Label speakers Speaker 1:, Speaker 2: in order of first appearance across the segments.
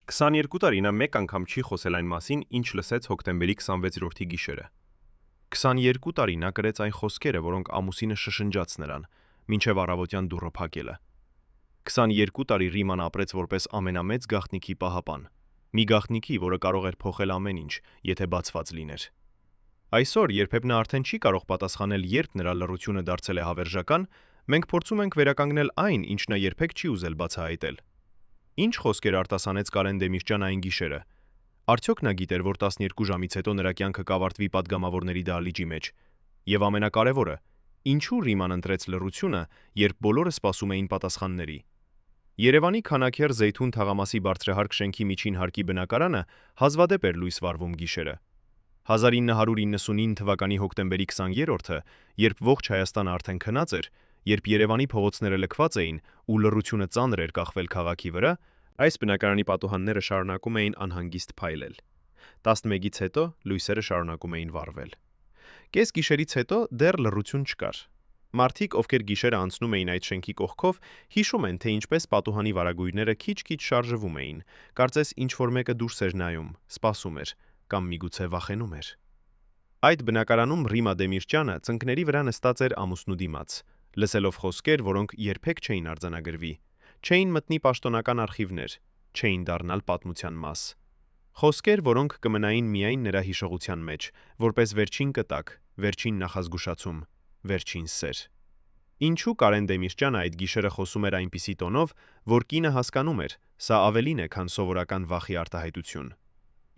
Speaker 1: 22 տարի նա մեկ անգամ չի խոսել այն մասին, ինչ լսեց հոկտեմբերի 26-րդի գիշերը։ 22 տարի նա կրեց այն խոսքերը, որոնք ամուսինը շշնջաց նրան, մինչև առավոտյան դուռը փակելը։ 22 տարի Ռիման ապրեց որպես ամենամեծ գաղտնիքի պահապան, մի գաղտնիքի, որը կարող էր փոխել ամեն ինչ, եթե բացված լիներ։ Այսօր, երբ նա արդեն չի կարող պատասխանել, երբ նրա լռությունը դարձել է հավերժական, մենք փորձում ենք վերականգնել այն, ինչ նա երբեք չի ուզել բացահայտել։ Ինչ խոսքեր արտասանեց Կարեն Դեմիրճյանը այն գիշերը։ Արդյոք նա գիտեր, որ 12 ժամից հետո նրա կյանքը կավարտվի պատգամավորների դահլիճի մեջ։ Եվ ամենակարևորը, ինչու Ռիման ընտրեց լռությունը, երբ բոլորը սպասում էին պատասխանների։ Երևանի քանաքեռ Զեյթուն թաղամասի բարձրահարկ շենքի միջին հարկի բնակարանը հազվադեպ էր լույս վառվում գիշերը։ 1999 թվականի հոկտեմբերի 20-րդը, երբ ողջ Հայաստանը արդեն քնած էր, երբ Երևանի փողոցները լքված էին ու լռությունը ծանր էր կախվել քաղաքի վրա, այս բնակարանի պատուհանները շարունակում էին անհանգիստ փայլել։ 11-ից հետո լույսերը շարունակում էին վառվել։ Կես գիշերից հետո դեռ լռություն չկար։ Մարդիկ, ովքեր գիշերը անցնում էին այդ շենքի կողքով, հիշում են, թե ինչպես պատուհանի վարագույրները քիչ-քիչ շարժվում էին, կարծես ինչ-որ մեկը դուրս էր նայում, սպասում էր, կամ միգուցե վախենում էր։ Այդ բնակարանում Ռիմա Դեմիրճյանը ծնկների վրա նստած էր ամուսնու դիմաց, լսելով խոսքեր, որոնք երբեք չէին արձանագրվի, չէին մտնի պաշտոնական արխիվներ, չէին դառնալ պատմության մաս։ Խոսքեր, որոնք կմնային միայն նրա հիշողության մեջ, որպես վերջին կտակ, վերջին նախազգուշացում, վերջին սեր։ Ինչու Կարեն Դեմիրճյանը այդ գիշերը խոսում էր այնպիսի տոնով, որ կինը հասկանում էր, սա ավելին է, քան սովորական վախի արտահայտություն։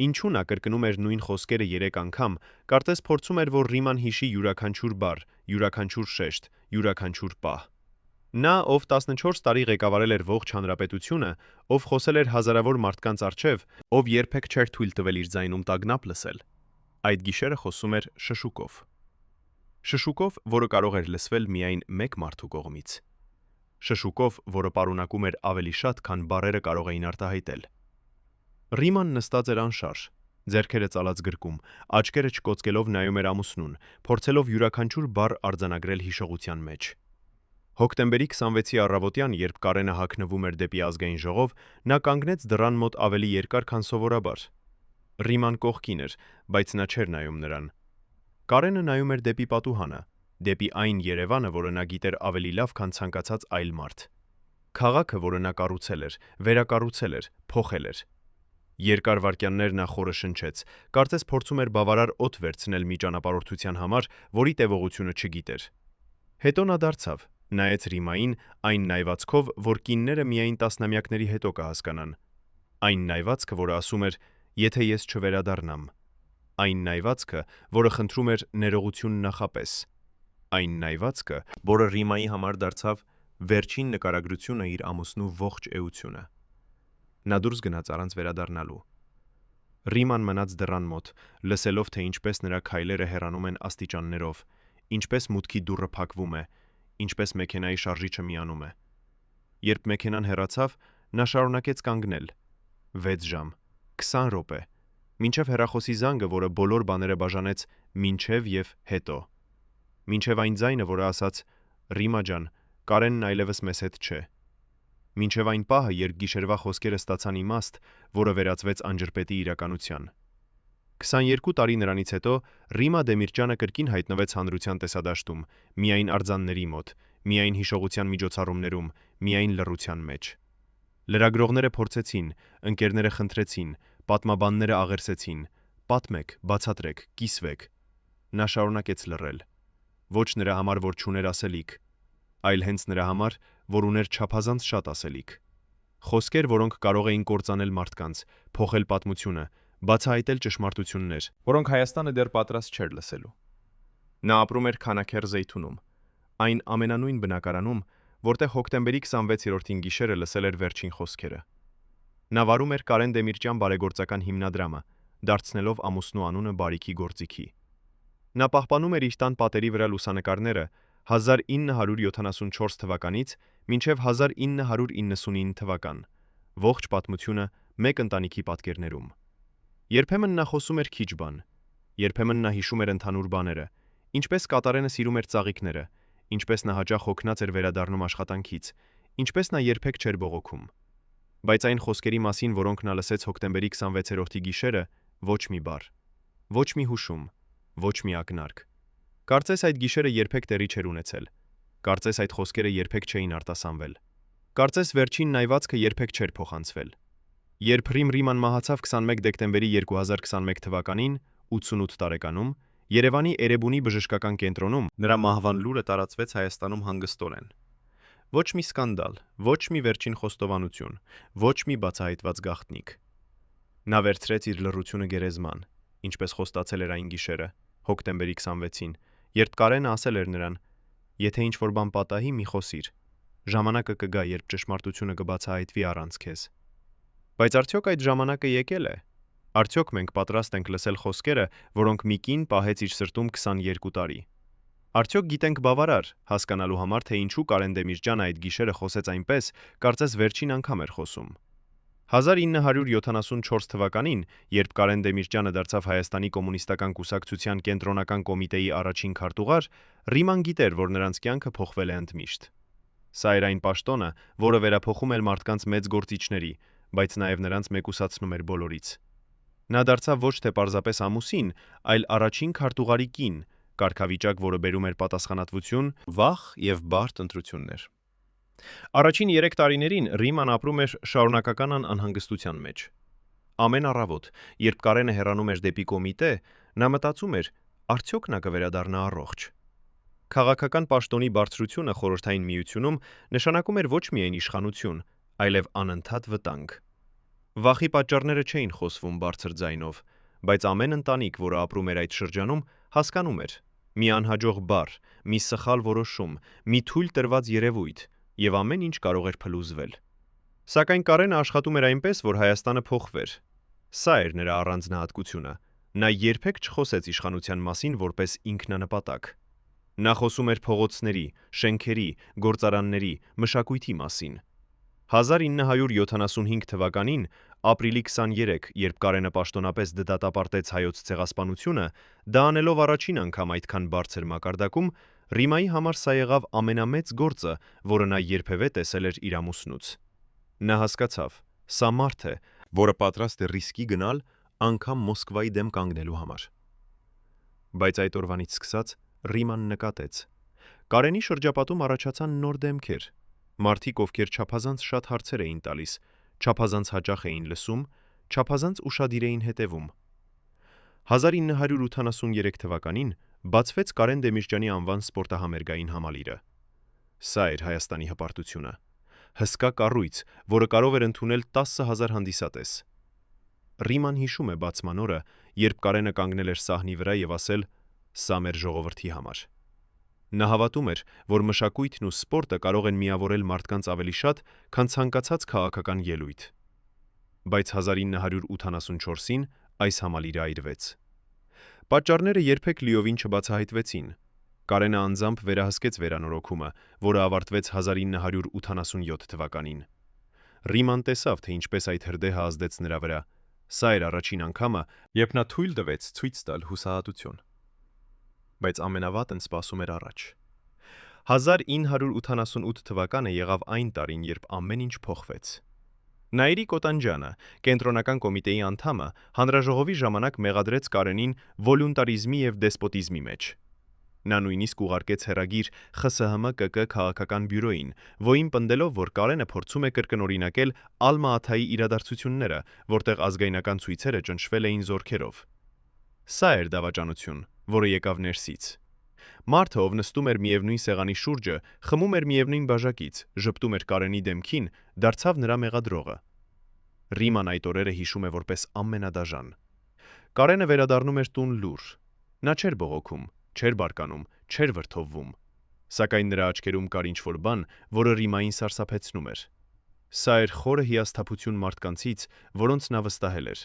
Speaker 1: Ինչու նա կրկնում էր նույն խոսքերը 3 անգամ, կարծես փորձում էր, որ Ռիման հիշի յուրաքանչյուր բառ, յուրաքանչյուր շեշտ, յուրաքանչյուր պահ։ Նա, ով 14 տարի ղեկավարել էր ողջ հանրապետությունը, ով խոսել էր հազարավոր մարդկանց առջև, ով երբեք չէր թույլ տվել իր ձայնում տագնապ լսել, այդ գիշերը խոսում էր շշուկով։ Շշուկով, որը կարող էր լսվել միայն մեկ մարդու կողմից։ Շշուկով, որը պարունակում էր ավելի շատ, քան բառերը կարող էին արտահայտել։ Ռիման նստած էր անշարժ, ձեռքերը ծալած գրկում, աչքերը չկոծկելով նայում էր ամուսնուն, փորձելով յուրաքանչյուր բառ արձանագրել հիշողության մեջ։ Հոկտեմբերի 26-ի առավոտյան, երբ Կարենը հագնվում էր դեպի ազգային ժողով, նա կանգնեց դռան մոտ ավելի երկար, քան սովորաբար։ Ռիման կողքին էր, բայց նա չէր նայում նրան։ Կարենը նայում էր դեպի պատուհանը, դեպի այն Երևանը, որը նա գիտեր ավելի լավ, քան ցանկացած այլ մարդ։ Քաղաքը, որը նա կառուցել էր, վերակառուցել էր, փոխել էր։ Երկար վայրկյաններ նա խորը շնչեց, կարծես փորձում էր բավարար օդ վերցնել մի ճանապարհորդության համար, որի տևողությունը չգիտեր։ Հետո նա դարձավ, նայեց Ռիմային այն նայվածքով, որ կինները միայն տասնամյակների հետո կհասկանան։ Այն նայվածքը, որը ասում էր, եթե ես չվերադառնամ։ Այն նայվածքը, որը խնդրում էր ներողություն նախապես։ Այն նայվածքը, որը Ռիմայի համար դարձավ վերջին նկարագրությունը իր ամուսնու ողջ էությունը։ Նա դուրս գնաց առանց վերադառնալու։ Ռիման մնաց դռան մոտ, լսելով, թե ինչպես նրա քայլերը հեռանում են աստիճաններով, ինչպես մուտքի դուռը փակվում է, ինչպես մեքենայի շարժիչը միանում է։ Երբ մեքենան հեռացավ, նա շարունակեց կանգնել։ 6 ժամ, 20 րոպե, մինչև հեռախոսի զանգը, որը բոլոր բաները բաժանեց մինչև եւ հետո։ Մինչև այն ձայնը, որը ասաց. «Ռիմա ջան, Կարենն այլևս մեզ հետ չէ»։ Մինչև այն պահը, երբ գիշերվա խոսքերը ստացան իմաստ, որը վերածվեց անջրպետի իրականության։ 22 տարի նրանից հետո Ռիմա Դեմիրճյանը կրկին հայտնվեց հանրության տեսադաշտում, միայն արձանների մոտ, միայն հիշողության միջոցառումներում, միայն լռության մեջ։ Լրագրողները փորձեցին, ընկերները խնդրեցին, պատմաբանները աղերսեցին. պատմեք, բացատրեք, կիսվեք։ Նա շարունակեց լռել։ Ոչ նրա համար, որ չուներ ասելիք, այլ հենց նրա համար, որ ուներ չափազանց շատ ասելիք։ Խոսքեր, որոնք կարող էին կործանել մարդկանց, փոխել պատմությունը, բացահայտել ճշմարտություններ, որոնք Հայաստանը դեռ պատրաստ չէր լսելու։ Նա ապրում էր քանաքեռ Զեյթունում, այն ամենանույն բնակարանում, որտեղ հոկտեմբերի 26-րդին գիշերը լսել էր վերջին խոսքերը։ Նա վարում էր Կարեն Դեմիրճյան բարեգործական հիմնադրամը, դարձնելով ամուսնու անունը բարիքի գործիքի։ Նա պահպանում էր իր տան պատերի վրա լուսանկարները 1974 թվականից մինչև 1999 թվական, ողջ պատմությունը մեկ ընտանիքի պատկերներում։ Երբեմն նա խոսում էր քիչ բան, երբեմն նա հիշում էր ընդհանուր բաները, ինչպես կատարենը սիրում էր ծաղիկները, ինչպես նա հաճախ հոգնած էր վերադառնում աշխատանքից, ինչպես նա երբեք չէր բողոքում։ Բայց այն խոսքերի մասին, որոնք նա լսեց հոկտեմբերի 26-րդի գիշերը, ոչ մի բառ, ոչ մի հուշում, ոչ մի ակնարկ։ Կարծես այդ գիշերը երբեք տեղի չէր ունեցել։ Կարծես այդ խոսքերը երբեք չէին արտասանվել։ Կարծես վերջին նայվածքը երբեք չէր փոխանցվել։ Երբ Ռիման մահացավ 21 դեկտեմբերի 2021 թվականին, 88 տարեկանում, Երևանի Էրեբունի բժշկական կենտրոնում նրա մահվան լուրը տարածվեց Հայաստանում հանգստորեն։ Ոչ մի սկանդալ, ոչ մի վերջին խոստովանություն, ոչ մի բացահայտված գաղտնիք։ Նա վերցրեց իր լռությունը գերեզման, ինչպես խոստացել էր այն գիշերը, հոկտեմբերի 26-ին, երբ Կարենը ասել էր նրան. «Եթե ինչ-որ բան պատահի, մի խոսիր։ Ժամանակը կգա, երբ ճշմարտությունը կբացահայտվի առանց քեզ»։ Բայց արդյոք այդ ժամանակը եկել է։ Արդյոք մենք պատրաստ ենք լսել խոսքերը, որոնք մի կին պահեց իր սրտում 22 տարի։ Արդյոք գիտենք բավարար հասկանալու համար, թե ինչու Կարեն Դեմիրճյանը այդ գիշերը խոսեց այնպես, կարծես վերջին անգամ էր խոսում։ 1974 թվականին, երբ Կարեն Դեմիրճյանը դարձավ Հայաստանի կոմունիստական կուսակցության կենտրոնական կոմիտեի առաջին քարտուղար, Ռիման գիտեր, որ նրանց կյանքը փոխվել է ընդմիշտ։ Սա էր այն պաշտոնը, որը վերափոխում էր մարդկանց մեծ գործիչների, բայց նաև նրանց մեկուսացնում էր բոլորից։ Նա դարձավ ոչ թե պարզապես ամուսին, այլ առաջին քարտուղարի կին, կարգավիճակ, որը բերում էր պատասխանատվություն, վախ եւ բարդ ընտրություններ։ Առաջին 3 տարիներին Ռիման ապրում էր շարունակական անհանգստության մեջ։ Ամեն առավոտ, երբ Կարենը հեռանում էր դեպի կոմիտե, նա մտածում էր, արդյոք նա կվերադառնա առողջ։ Քաղաքական պաշտոնի բարձրությունը Խորհրդային Միությունում նշանակում էր ոչ միայն իշխանություն, այլև անընդհատ վտանգ։ Վախի պատճառները չէին խոսվում բարձր ձայնով, բայց ամեն ընտանիք, որը ապրում էր այդ շրջանում, հասկանում էր. մի անհաջող բառ, մի սխալ որոշում, մի թույլ տրված երևույթ, եւ ամեն ինչ կարող էր փլուզվել։ Սակայն Կարենը աշխատում էր այնպես, որ Հայաստանը փոխվեր։ Սա էր նրա առանձնահատկությունը։ Նա երբեք չխոսեց իշխանության մասին որպես ինքնանպատակ։ Նա խոսում էր փողոցների, շենքերի, գործարանների, մշակույթի մասին։ 1975 թվականին, ապրիլի 23, երբ Կարենը պաշտոնապես դատապարտեց հայոց ցեղասպանությունը, դա անելով առաջին անգամ այդքան բարձր մակարդակում, Ռիմայի համար սա եղավ ամենամեծ գործը, որը նա երբևէ տեսել էր իր ամուսնուց։ Նա հասկացավ, սա մարդ է, որը պատրաստ է ռիսկի գնալ անգամ Մոսկվայի դեմ կանգնելու համար։ Բայց այդ օրվանից սկսած Ռիման նկատեց. Կարենի շրջապատում առաջացան նոր դեմքեր, մարդիկ, ովքեր չափազանց շատ հարցեր էին տալիս, չափազանց հաճախ էին լսում, չափազանց ուշադիր էին հետևում։ 1983 թվականին բացվեց Կարեն Դեմիրճյանի անվան սպորտահամերգային համալիրը։ Սա էր Հայաստանի հպարտությունը։ Հսկա կառույց, որը կարող էր ընդունել 10,000 հանդիսատես։ Ռիման հիշում է բացման օրը, երբ Կարենը կանգնել էր սահնի վրա եւ ասել. «Սա մեր ժողովրդի համար»։ Նա հավատում էր, որ մշակույթն ու սպորտը կարող են միավորել մարդկանց ավելի շատ, քան ցանկացած քաղաքական ելույթ։ Բայց 1984-ին այս համալիրը այրվեց։ Պատճառները երբեք լիովին չբացահայտվեցին։ Կարենը անձամբ վերահսկեց վերանորոգումը, որը ավարտվեց 1987 թվականին։ Ռիման տեսավ, թե ինչպես այդ հրդեհը ազդեց նրա վրա։ Սա էր առաջին անգամը, երբ նա թույլ տվեց ցույց տալ հուսահատություն։ Բայց ամենավատն սպասում էր առաջ։ 1988 թվականը եղավ այն տարին, երբ ամեն ինչ փոխվեց։ Նաիրի Կոտանջյանը, կենտրոնական կոմիտեի անդամը, հանրաժողովի ժամանակ մեղադրեց Կարենին վոլյունտարիզմի եւ դեսպոտիզմի մեջ։ Նա նույնիսկ ուղարկեց հեռագիր ԽՍՀՄ-ԿԿ քաղաքական բյուրոյին, որին պնդելով, որ Կարենը փորձում է կրկնօրինակել Ալմա-Աթայի իրադարձությունները, որտեղ ազգայնական ցույցերը ճնշվել էին զորքերով։ Սա էր դավաճանություն, որը եկավ ներսից։ Մարդը, ով նստում էր միևնույն սեղանի շուրջը, խմում էր միևնույն բաժակից, ժպտում էր Կարենի դեմքին, դարձավ նրա մեղադրողը։ Ռիման այդ օրերը հիշում է որպես ամենադաժան։ Կարենը վերադառնում էր տուն լուռ։ Նա չէր բողոքում, չէր բարկանում, չէր վրդովվում։ Սակայն նրա աչքերում կար ինչ-որ բան, որը Ռիմային սարսափեցնում էր։ Սա էր խորը հիասթափություն մարդկանցից, որոնց նա վստահել էր։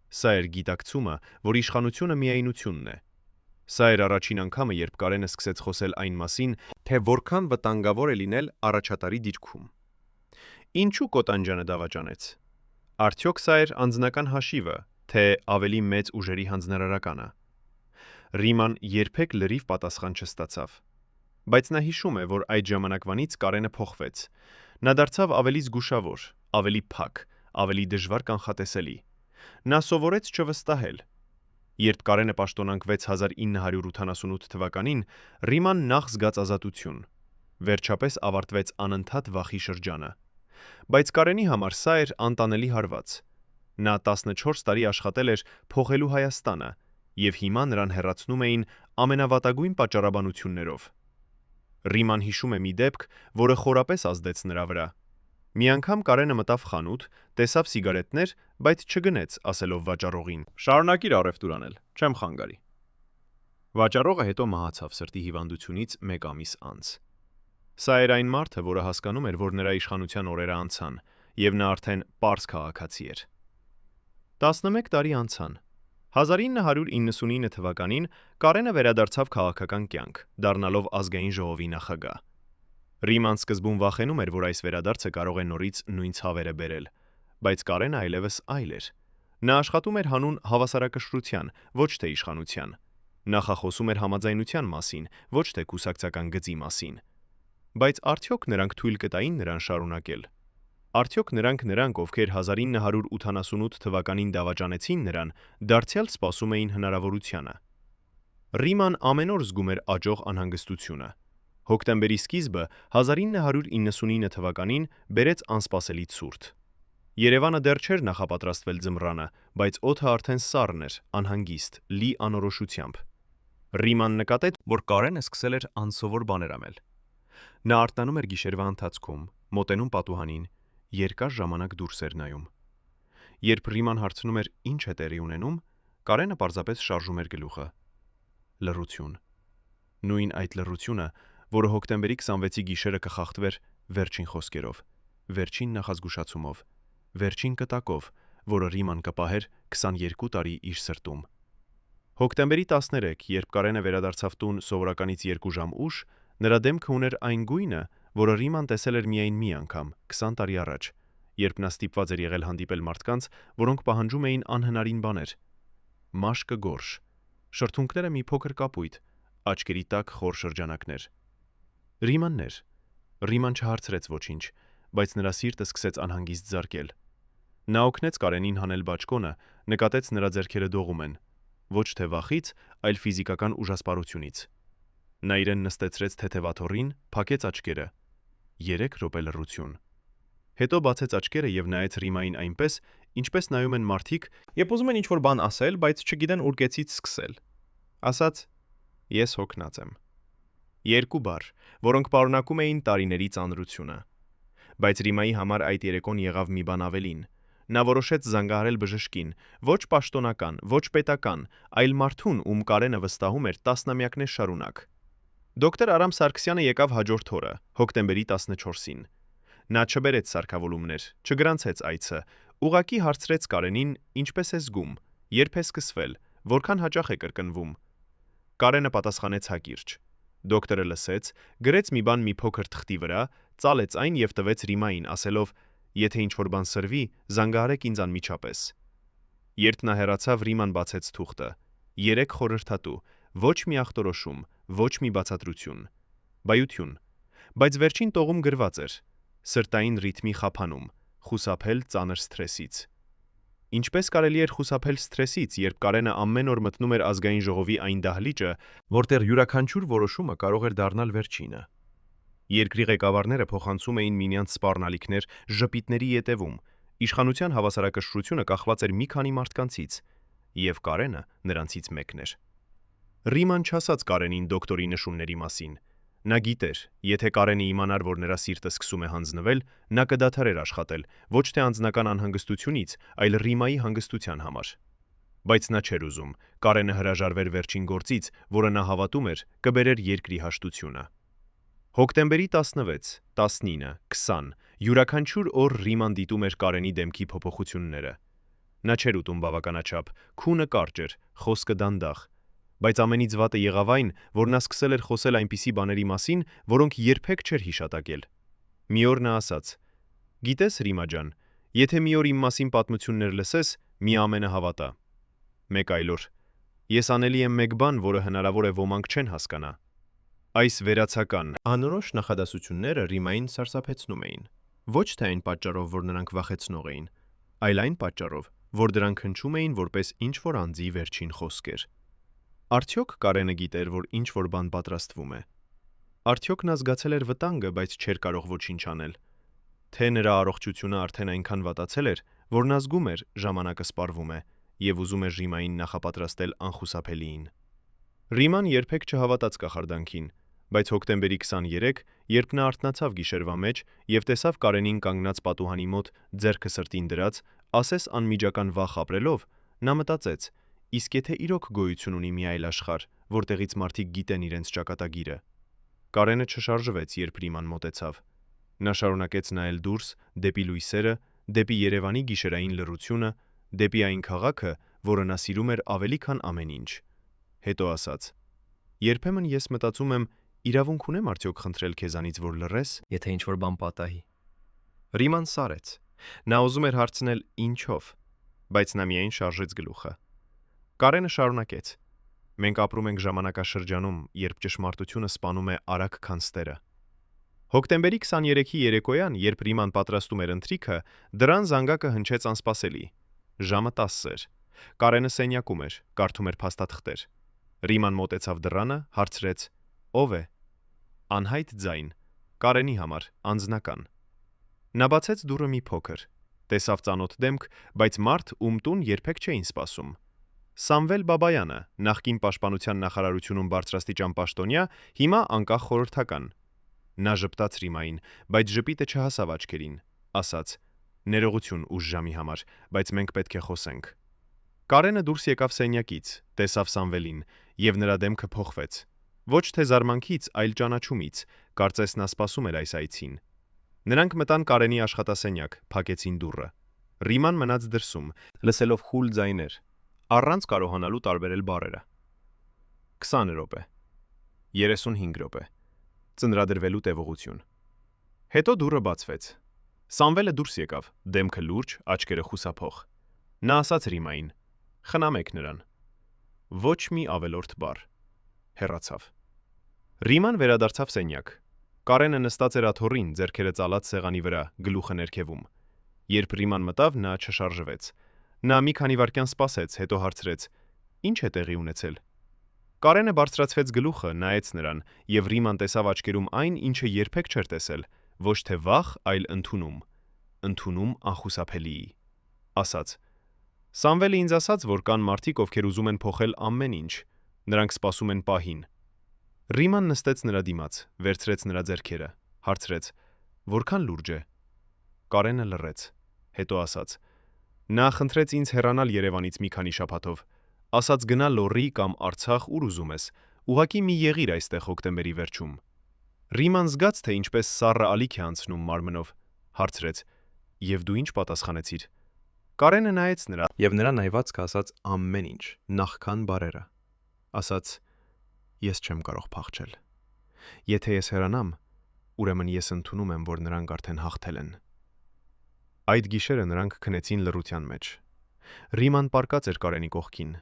Speaker 1: Սա էր գիտակցումը, որ իշխանությունը միայնությունն է։ Սա էր առաջին անգամը, երբ Կարենը սկսեց խոսել այն մասին, թե որքան վտանգավոր է լինել առաջատարի դիրքում։ Ինչու Կոտանջյանը դավաճանեց։ Արդյոք սա էր անձնական հաշիվը, թե ավելի մեծ ուժերի հանձնարարականը։ Ռիման երբեք լրիվ պատասխան չստացավ։ Բայց նա հիշում է, որ այդ ժամանակվանից Կարենը փոխվեց։ Նա դարձավ ավելի զգուշավոր, ավելի փակ, ավելի դժվար կանխատեսելի։ Նա սովորեց չվստահել։ Երբ Կարենը պաշտոնանկվեց 1988 թվականին, Ռիման նախ զգաց ազատություն։ Վերջապես ավարտվեց անընդհատ վախի շրջանը։ Բայց Կարենի համար սա էր անտանելի հարված։ Նա 14 տարի աշխատել էր փոխելու Հայաստանը, եւ հիմա նրան հեռացնում էին ամենավատագույն պատճառաբանություններով։ Ռիման հիշում է մի դեպք, որը խորապես ազդեց նրա վրա։ Մի անգամ Կարենը մտավ խանութ, տեսավ սիգարետներ, բայց չգնեց, ասելով վաճառողին. «Շարունակիր առևտուր անել, չեմ խանգարի»։ Վաճառողը հետո մահացավ սրտի հիվանդությունից 1 ամիս անց։ Սա էր այն մարդը, որը հասկանում էր, որ նրա իշխանության օրերը անցան, եւ նա արդեն պարզ քաղաքացի էր։ 11 տարի անցան։ 1999 թվականին Կարենը վերադարձավ քաղաքական կյանք, դառնալով ազգային ժողովի նախագահ։ Ռիման սկզբում վախենում էր, որ այս վերադարձը կարող է նորից նույն ցավերը բերել, բայց Կարենը այլևս այլ էր։ Նա աշխատում էր հանուն հավասարակշռության, ոչ թե իշխանության։ Նախախոսում էր համաձայնության մասին, ոչ թե կուսակցական գծի մասին։ Բայց արդյոք նրանք թույլ կտային նրան շարունակել։ Արդյոք նրանք, ովքեր 1988 թվականին դավաճանեցին նրան, դարձյալ սպասում էին հնարավորությանը։ Ռիման ամեն օր զգում էր աճող անհանգստությունը։ Հոկտեմբերի սկիզբը 1999 թվականին բերեց անսպասելի ցուրտ։ Երևանը դեռ չէր նախապատրաստվել ձմռանը, բայց օդը արդեն սառն էր, անհանգիստ, լի անորոշությամբ։ Ռիման նկատեց, որ Կարենը սկսել էր անսովոր բաներ անել։ Նա արթնանում էր գիշերվա ընթացքում, մոտենում պատուհանին, երկար ժամանակ դուրս էր նայում։ Երբ Ռիման հարցնում էր ինչ է տեղի ունենում, Կարենը պարզապես շարժում էր գլուխը։ Լռություն։ Նույն այդ լռությունը, որը հոկտեմբերի 26-ի գիշերը կխախտվեր վերջին խոսքերով, վերջին նախազգուշացումով, վերջին կտակով, որը Ռիման կպահեր 22 տարի իր սրտում։ Հոկտեմբերի 13, երբ Կարենը վերադարձավ տուն սովորականից 2 ժամ ուշ, նրա դեմքը ուներ այն գույնը, որը Ռիման տեսել էր միայն մի անգամ, 20 տարի առաջ, երբ նա ստիպված էր եղել հանդիպել մարդկանց, որոնք պահանջում էին անհնարին բաներ։ Մաշկը գորշ, շրթունքները մի փոքր կապույտ, աչքերի տակ խոր շրջանակներ։ Ռիմաններ։ Ռիման չհարցրեց ոչինչ, բայց նրա սիրտը սկսեց անհանգիստ զարկել։ Նա օգնեց Կարենին հանել բաճկոնը, նկատեց նրա ձեռքերը դողում են, ոչ թե վախից, այլ ֆիզիկական ուժասպառությունից։ Նա իրեն նստեցրեց թեթևաթոռին, փակեց աչքերը։ 3 րոպե լռություն։ Հետո բացեց աչքերը եւ նայեց Ռիմային այնպես, ինչպես նայում են մարդիկ, երբ ուզում են ինչ-որ բան ասել, բայց չգիտեն ուր կեցից սկսել։ Ասաց. «Ես հոգնած եմ»։ 2 բառ, որոնք պարունակում էին տարիների ծանրությունը։ Բայց Ռիմայի համար այդ երեկոն եղավ մի բան ավելին։ Նա որոշեց զանգահարել բժշկին, ոչ պաշտոնական, ոչ պետական, այլ մարդուն, ում Կարենը վստահում էր տասնամյակներ շարունակ։ Դոկտոր Արամ Սարգսյանը եկավ հաջորդ օրը, հոկտեմբերի 14-ին։ Նա չբերեց սարքավորումներ, չգրանցեց այցը, ուղղակի հարցրեց Կարենին, ինչպես է զգում, երբ է սկսվել, որքան հաճախ է կրկնվում։ Կարենը պատասխանեց հակիրճ։ Դոկտորը լսեց, գրեց մի բան մի փոքր թղթի վրա, ծալեց այն եւ տվեց Ռիմային, ասելով. «Եթե ինչ-որ բան սրվի, զանգահարեք ինձ անմիջապես»։ Երբ նա հեռացավ, Ռիման բացեց թուղթը։ 3 խորհրդատու, ոչ մի ախտորոշում, ոչ մի բացատրություն։ Բայություն։ Բայց վերջին տողում գրված էր. սրտային ռիթմի խափանում, խուսափել ծանր սթրեսից։ Ինչպես կարելի էր խուսափել սթրեսից, երբ Կարենը ամեն օր մտնում էր ազգային ժողովի այն դահլիճը, որտեղ յուրաքանչյուր որոշումը կարող էր դառնալ վերջինը։ Երկրի ղեկավարները փոխանցում էին միմյանց սպառնալիքներ ժպիտների ետևում, իշխանության հավասարակշռությունը կախված էր մի քանի մարդկանցից, եւ Կարենը նրանցից մեկն էր։ Ռիման չասաց Կարենին դոկտորի նշումների մասին։ Նա գիտեր, եթե Կարենը իմանար, որ նրա սիրտը սկսում է հանձնվել, նա կդադարեր աշխատել, ոչ թե անձնական անհանգստությունից, այլ Ռիմայի հանգստության համար։ Բայց նա չէր ուզում Կարենը հրաժարվեր վերջին գործից, որը նա հավատում էր, կբերեր երկրի հաշտությունը։ Հոկտեմբերի 16, 19, 20 յուրաքանչյուր օր Ռիման դիտում էր Կարենի դեմքի փոփոխությունները։ Նա չէր ուտում բավականաչափ, քունը կարճ էր, խոսքը դանդաղ։ Բայց ամենից վատը եղավ այն, որ նա սկսել էր խոսել այնպիսի բաների մասին, որոնք երբեք չէր հիշատակել։ Մի օր նա ասաց. «Գիտես, Ռիմա ջան, եթե մի օր իմ մասին պատմություններ լսես, մի ամենը հավատա»։ Մեկ այլ օր. «Ես անելի եմ մեկ բան, որը հնարավոր է ոմանք չեն հասկանա»։ Այս վերացական, անորոշ նախադասությունները Ռիմային սարսափեցնում էին։ Ոչ թե այն պատճառով, որ նրանք վախեցնող էին, այլ այն պատճառով, որ դրանք հնչում էին որպես ինչ-որ անձի վերջին խոսքեր։ Արդյոք Կարենը գիտեր, որ ինչ-որ բան պատրաստվում է։ Արդյոք նա զգացել էր վտանգը, բայց չէր կարող ոչինչ անել։ Թե նրա առողջությունը արդեն այնքան վատացել էր, որ նա զգում էր ժամանակը սպառվում է և ուզում էր Ռիմային նախապատրաստել անխուսափելիին։ Ռիման երբեք չհավատաց կախարդանքին, բայց հոկտեմբերի 23, երբ նա արթնացավ գիշերվա մեջ և տեսավ Կարենին կանգնած պատուհանի մոտ ձեռքը սրտին դրած, ասես անմիջական վախ ապրելով, նա մտածեց. իսկ եթե իրոք գոյություն ունի մի այլ աշխարհ, որտեղից մարդիկ գիտեն իրենց ճակատագիրը։ Կարենը չշարժվեց, երբ Ռիման մոտեցավ։ Նա շարունակեց նայել դուրս, դեպի լույսերը, դեպի Երևանի գիշերային լռությունը, դեպի այն քաղաքը, որը նա սիրում էր ավելի քան ամեն ինչ։ Հետո ասաց. երբեմն ես մտածում եմ, իրավունք ունեմ արդյոք խնդրել քեզանից, որ լռես, եթե ինչ-որ բան պատահի։ Ռիման սարեց։ Նա ուզում էր հարցնել ինչով, բայց նա միայն շարժեց գլուխը։ Կարենը շարունակեց. մենք ապրում ենք ժամանակաշրջանում, երբ ճշմարտությունը սպանում է արագ քան ստերը։ Հոկտեմբերի 23-ի երեկոյան, երբ Ռիման պատրաստում էր ընթրիքը, դրան զանգակը հնչեց անսպասելի։ Ժամը 10 էր։ Կարենը սենյակում էր, կարդում էր փաստաթղթեր։ Ռիման մոտեցավ դռանը, հարցրեց. ով է։ Անհայտ ձայն, Կարենի համար, անձնական։ Նա բացեց դուռը մի փոքր, տեսավ ծանոթ դեմք, բայց մարդ, ում տուն երբեք չէին սպասում։ Սամվել Բաբայանը, նախկին պաշտպանության նախարարությունում բարձրաստիճան պաշտոնյա, հիմա անկախ խորհրդական։ Նա ժպտաց Ռիմային, բայց ժպիտը չհասավ աչքերին, ասաց. ներողություն ուշ ժամի համար, բայց մենք պետք է խոսենք։ Կարենը դուրս եկավ սենյակից, տեսավ Սամվելին, և նրա դեմքը փոխվեց։ Ոչ թե զարմանքից, այլ ճանաչումից, կարծես նա սպասում էր այս այցին։ Նրանք մտան Կարենի աշխատասենյակ, փակեցին դուռը։ Ռիման մնաց դրսում, լսելով խուլ ձայներ, առանց կարողանալու տարբերել բառերը։ 20 րոպե, 35 րոպե, ծնրադրվելու տևողություն։ Հետո դուռը բացվեց։ Սամվելը դուրս եկավ, դեմքը լուրջ, աչքերը խուսափող։ Նա ասաց Ռիմային. խնամեք նրան։ Ոչ մի ավելորդ բառ։ Հեռացավ։ Ռիման վերադարձավ սենյակ։ Կարենը նստած էր աթոռին, ձեռքերը ծալած սեղանի վրա, գլուխը ներքևում։ Երբ Ռիման մտավ, նա չշարժվեց։ Նա մի քանի վայրկյան սպասեց, հետո հարցրեց. ինչ է տեղի ունեցել։ Կարենը բարձրացրեց գլուխը, նայեց նրան, և Ռիման տեսավ աչքերում այն, ինչը երբեք չէր տեսել, ոչ թե վախ, այլ ընդունում։ Ընդունում անխուսափելիի։ Ասաց. Սամվելը ինձ ասաց, որ կան մարդիկ, ովքեր ուզում են փոխել ամեն ինչ։ Նրանք սպասում են պահին։ Ռիման նստեց նրա դիմաց, վերցրեց նրա ձեռքերը, հարցրեց. որքան լուրջ է։ Կարենը լռեց, հետո ասաց. նա խնդրեց ինձ հեռանալ Երևանից մի քանի շաբաթով, ասաց գնա Լոռի կամ Արցախ, ուր ուզում ես, ուղղակի մի եղիր այստեղ հոկտեմբերի վերջում։ Ռիման զգաց, թե ինչպես սառը ալիք է անցնում մարմնով, հարցրեց. և դու ինչ պատասխանեցիր։ Կարենը նայեց նրան, և նրա նայվածքը ասաց ամեն ինչ, նախքան բառերը։ Ասաց. ես չեմ կարող փախչել։ Եթե ես հեռանամ, ուրեմն ես ընդունում եմ, որ նրանք արդեն հաղթել են։ Այդ գիշերը նրանք քնեցին լռության մեջ։ Ռիման պառկած էր Կարենի կողքին,